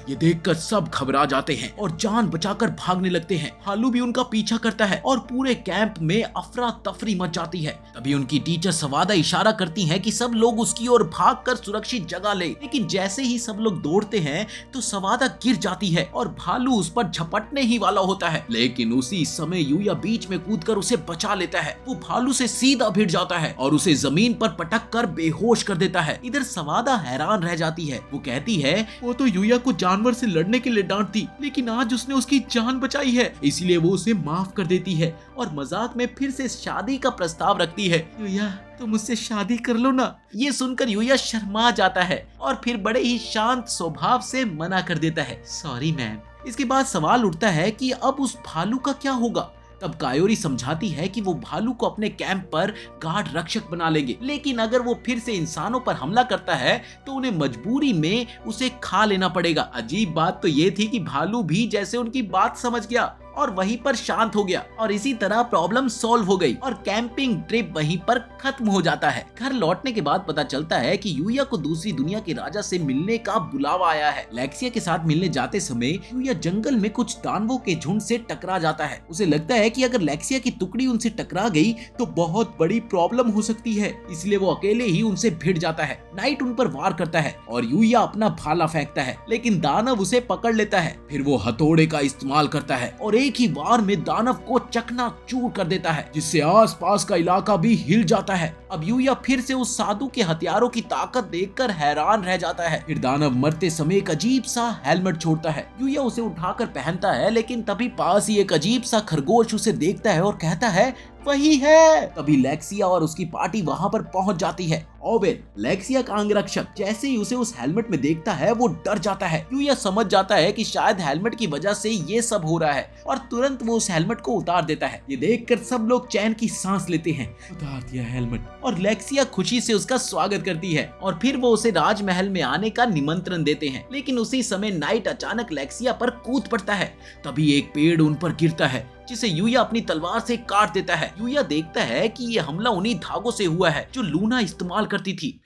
ये देखकर सब घबरा जाते हैं और जान बचाकर भागने लगते हैं। भालू भी उनका पीछा करता है और पूरे कैंप में अफरा तफरी मच जाती है। तभी उनकी टीचर सवादा इशारा करती हैं कि सब लोग उसकी ओर भागकर सुरक्षित जगह ले। लेकिन जैसे ही सब लोग दौड़ते हैं तो सवादा गिर जाती है और भालू उस पर झपटने ही वाला होता है। लेकिन उसी समय यूया बीच में कूदकर उसे बचा लेता है। वो भालू से सीधा भिड़ जाता है और उसे जमीन पर पटक कर बेहोश कर देता है। इधर सवादा हैरान रह जाती है। वो कहती है वो तो यूया को जानवर से लड़ने के लिए डांटती, लेकिन आज उसने उसकी जान बचाई है, इसलिए वो उसे माफ कर देती है और मजाक में फिर से शादी का प्रस्ताव रखती है। यूया तुम मुझसे शादी कर लो ना। ये सुनकर यूया शर्मा जाता है और फिर बड़े ही शांत स्वभाव से मना कर देता है, सॉरी मैम। इसके बाद सवाल उठता है कि अब उस भालू का क्या होगा। तब कायोरी समझाती है कि वो भालू को अपने कैंप पर गार्ड रक्षक बना लेंगे, लेकिन अगर वो फिर से इंसानों पर हमला करता है तो उन्हें मजबूरी में उसे खा लेना पड़ेगा। अजीब बात तो ये थी कि भालू भी जैसे उनकी बात समझ गया और वहीं पर शांत हो गया और इसी तरह प्रॉब्लम सॉल्व हो गई और कैंपिंग ट्रिप वहीं पर खत्म हो जाता है। घर लौटने के बाद पता चलता है कि यूया को दूसरी दुनिया के राजा से मिलने का बुलावा आया है। लेक्सिया के साथ मिलने जाते समय यूया जंगल में कुछ दानवों के झुंड से टकरा जाता है। उसे लगता है कि अगर लेक्सिया की टुकड़ी उनसे टकरा गई तो बहुत बड़ी प्रॉब्लम हो सकती है, इसलिए वो अकेले ही उनसे भिड़ जाता है। नाइट उन पर वार करता है और यूया अपना भाला फेंकता है, लेकिन दानव उसे पकड़ लेता है। फिर वो हथौड़े का इस्तेमाल करता है और एक ही वार में दानव को चकनाचूर कर देता है, जिससे आसपास का इलाका भी हिल जाता है। अब यूया फिर से उस साधु के हथियारों की ताकत देखकर हैरान रह जाता है। फिर दानव मरते समय एक अजीब सा हेलमेट छोड़ता है। यूया उसे उठाकर पहनता है, लेकिन तभी पास ही एक अजीब सा खरगोश उसे देखता है और कहता है वही है। तभी लेक्सिया और उसकी पार्टी वहां पर पहुंच जाती है। ओवेन, लेक्सिया का अंगरक्षक, जैसे ही उसे उस हेलमेट में देखता है वो डर जाता है। यूया समझ जाता है कि शायद हेलमेट की वजह से ये सब हो रहा है और तुरंत वो उस हेलमेट को उतार देता है। ये देखकर सब लोग चैन की सांस लेते हैं। उतार दिया हेलमेट और लेक्सिया खुशी से उसका स्वागत करती है और फिर वो उसे राजमहल में आने का निमंत्रण देते हैं। लेकिन उसी समय नाइट अचानक लेक्सिया पर कूद पड़ता है। तभी एक पेड़ उन पर गिरता है, जिसे यूया अपनी तलवार से काट देता है। यूया देखता है कि ये हमला उन्हीं धागों से हुआ है जो लूना इस्तेमाल करती थी।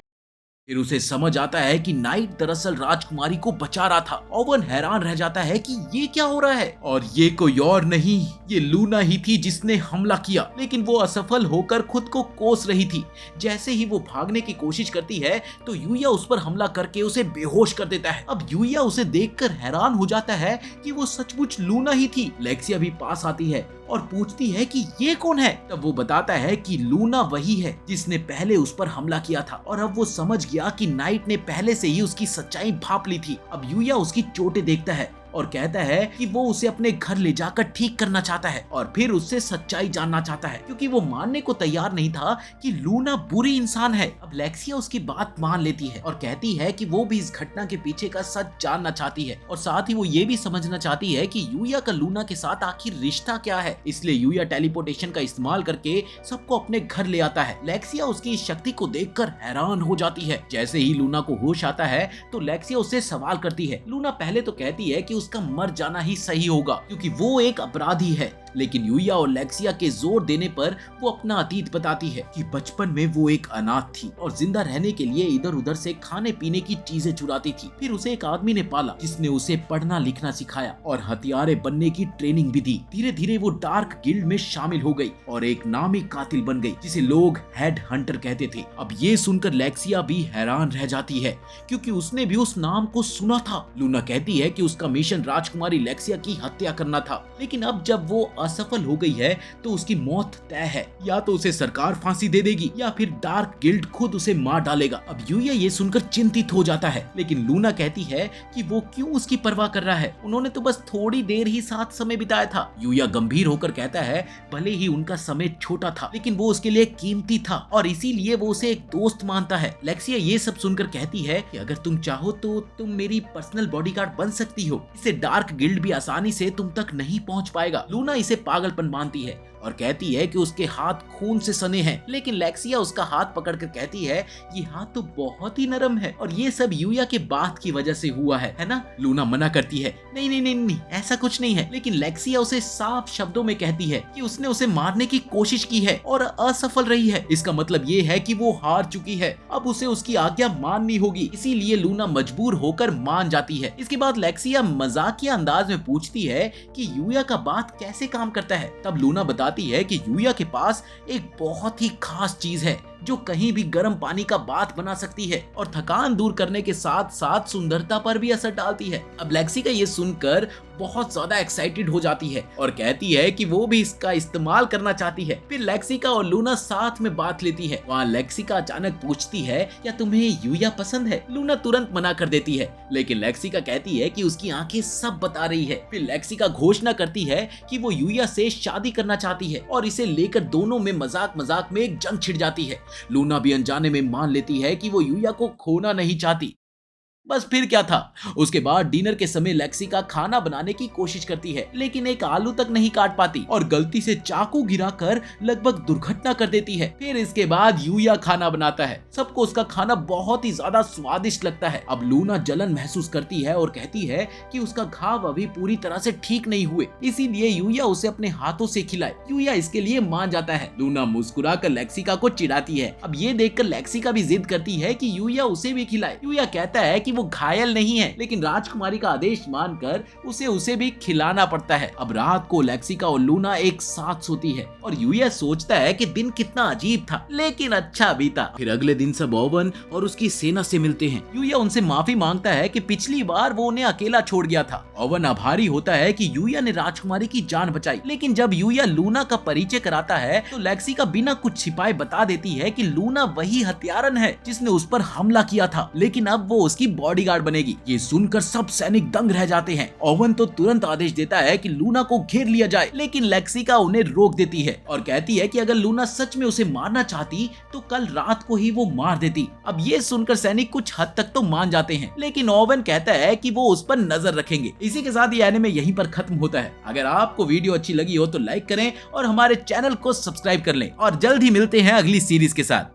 फिर उसे समझ आता है कि नाइट दरअसल राजकुमारी को बचा रहा था। ओवन हैरान रह जाता है कि ये क्या हो रहा है और ये कोई और नहीं, ये लूना ही थी जिसने हमला किया, लेकिन वो असफल होकर खुद को कोस रही थी। जैसे ही वो भागने की कोशिश करती है तो यूया उस पर हमला करके उसे बेहोश कर देता है। अब यूया उसे देखकर हैरान हो जाता है कि वो सचमुच लूना ही थी। लेक्सिया भी पास आती है और पूछती है कि ये कौन है। तब वो बताता है कि लूना वही है जिसने पहले उस पर हमला किया था और अब वो समझ गया कि नाइट ने पहले से ही उसकी सच्चाई भांप ली थी। अब यूया उसकी चोटें देखता है और कहता है कि वो उसे अपने घर ले जाकर ठीक करना चाहता है और फिर उससे सच्चाई जानना चाहता है, क्योंकि वो मानने को तैयार नहीं था कि लूना बुरी इंसान है। अब लेक्सिया उसकी बात मान लेती है और कहती है कि वो भी इस घटना के पीछे का सच जानना चाहती है और साथ ही वो ये भी समझना चाहती है कि यूया का लूना के साथ आखिर रिश्ता क्या है। इसलिए यूया टेलीपोर्टेशन का इस्तेमाल करके सबको अपने घर ले आता है। लेक्सिया उसकी इस शक्ति को देखकर हैरान हो जाती है। जैसे ही लूना को होश आता है तो लेक्सिया उससे सवाल करती है। लूना पहले तो कहती है कि उसका मर जाना ही सही होगा क्योंकि वो एक अपराधी है, लेकिन यूया और लेक्सिया के जोर देने पर वो अपना अतीत बताती है कि बचपन में वो एक अनाथ थी और जिंदा रहने के लिए इधर उधर से खाने पीने की चीजें चुराती थी। फिर उसे एक आदमी ने पाला जिसने उसे पढ़ना लिखना सिखाया और हथियारे बनने की ट्रेनिंग भी दी। धीरे धीरे वो डार्क गिल्ड में शामिल हो गई और एक नामी कातिल बन गई जिसे लोग हेड हंटर कहते थे। अब ये सुनकर लेक्सिया भी हैरान रह जाती है क्योंकि उसने भी उस नाम को सुना था। लूना कहती है कि उसका मिशन राजकुमारी लेक्सिया की हत्या करना था, लेकिन अब जब वो असफल हो गई है तो उसकी मौत तय है। या तो उसे सरकार फांसी दे देगी या फिर डार्क गिल्ड खुद उसे मार डालेगा। अब यूया ये सुनकर चिंतित हो जाता है, लेकिन लूना कहती है कि वो क्यों उसकी परवाह कर रहा है, उन्होंने तो बस थोड़ी देर ही साथ समय बिताया था। यूया गंभीर होकर कहता है भले ही उनका समय छोटा था लेकिन वो उसके लिए कीमती था और इसीलिए वो उसे एक दोस्त मानता है। लेक्सिया ये सब सुनकर कहती है कि अगर तुम चाहो तो तुम मेरी पर्सनल बॉडीगार्ड बन सकती हो, इससे डार्क गिल्ड भी आसानी से तुम तक नहीं पहुंच पाएगा। लूना इसे पागलपन मानती है और कहती है कि उसके हाथ खून से सने हैं, लेकिन लेक्सिया उसका हाथ पकड़कर कहती है ये हाथ तो बहुत ही नरम है और ये सब यूया के बात की वजह से हुआ है ना। लूना मना करती है नहीं नहीं नहीं नहीं ऐसा कुछ नहीं है, लेकिन लेक्सिया उसे साफ शब्दों में कहती है कि उसने उसे मारने की कोशिश की है और असफल रही है। इसका मतलब ये है कि वो हार चुकी है, अब उसे उसकी आज्ञा माननी होगी। इसीलिए लूना मजबूर होकर मान जाती है। इसके बाद लेक्सिया मजाकिया अंदाज में पूछती है कि यूया का बात कैसे काम करता है। तब लूना बताती है कि यूया के पास एक बहुत ही खास चीज है जो कहीं भी गर्म पानी का बाथ बना सकती है और थकान दूर करने के साथ साथ सुंदरता पर भी असर डालती है। अब लेक्सिका ये सुनकर बहुत ज्यादा एक्साइटेड हो जाती है और कहती है कि वो भी इसका इस्तेमाल करना चाहती है। फिर लेक्सिका और लूना साथ में बात लेती है। वहाँ लेक्सिका अचानक पूछती है क्या तुम्हें यूया पसंद है। लूना तुरंत मना कर देती है, लेकिन लेक्सिका कहती है कि उसकी आंखें सब बता रही है। फिर लेक्सिका घोषणा करती है कि वो यूया से शादी करना चाहती है और इसे लेकर दोनों में मजाक मजाक में एक जंग छिड़ जाती है। लूना भी अनजाने में मान लेती है कि वो यूया को खोना नहीं चाहती। बस फिर क्या था, उसके बाद डिनर के समय लेक्सिका खाना बनाने की कोशिश करती है लेकिन एक आलू तक नहीं काट पाती और गलती से चाकू गिराकर लगभग दुर्घटना कर देती है। फिर इसके बाद यूया खाना बनाता है। सबको उसका खाना बहुत ही ज्यादा स्वादिष्ट लगता है। अब लूना जलन महसूस करती है और कहती है कि उसका घाव अभी पूरी तरह से ठीक नहीं हुए, इसीलिए यूया उसे अपने हाथों से खिलाए। यूया इसके लिए मान जाता है। लूना मुस्कुराकर लेक्सिका को चिढ़ाती है। अब ये देखकर लेक्सिका भी जिद करती है कि यूया उसे भी खिलाए। यूया कहता है कि वो घायल नहीं है, लेकिन राजकुमारी का आदेश मानकर उसे भी खिलाना पड़ता है। अब रात को लेक्सिका और लूना एक साथ सोती है और यूया सोचता है कि दिन कितना अजीब था लेकिन अच्छा बीता। फिर अगले दिन सब ओवन और उसकी सेना से मिलते हैं। यूया उनसे माफी मांगता है कि पिछली बार वो उन्हें अकेला छोड़ गया था। ओवन आभारी होता है कि यूया ने राजकुमारी की जान बचाई, लेकिन जब यूया लूना का परिचय कराता है तो लेक्सिका बिना कुछ छिपाए बता देती है कि लूना वही हत्यारन है जिसने उस पर हमला किया था, लेकिन अब वो उसकी बॉडीगार्ड बनेगी। ये सुनकर सब सैनिक दंग रह जाते हैं। ओवन तो तुरंत आदेश देता है कि लूना को घेर लिया जाए, लेकिन लेक्सिका उन्हें रोक देती है और कहती है कि अगर लूना सच में उसे मारना चाहती तो कल रात को ही वो मार देती। अब ये सुनकर सैनिक कुछ हद तक तो मान जाते हैं, लेकिन ओवन कहता है कि वो उस पर नजर रखेंगे। इसी के साथ ये एनिमे यहीं पर खत्म होता है। अगर आपको वीडियो अच्छी लगी हो तो लाइक करें और हमारे चैनल को सब्सक्राइब कर लें और जल्द ही मिलते हैं अगली सीरीज के साथ।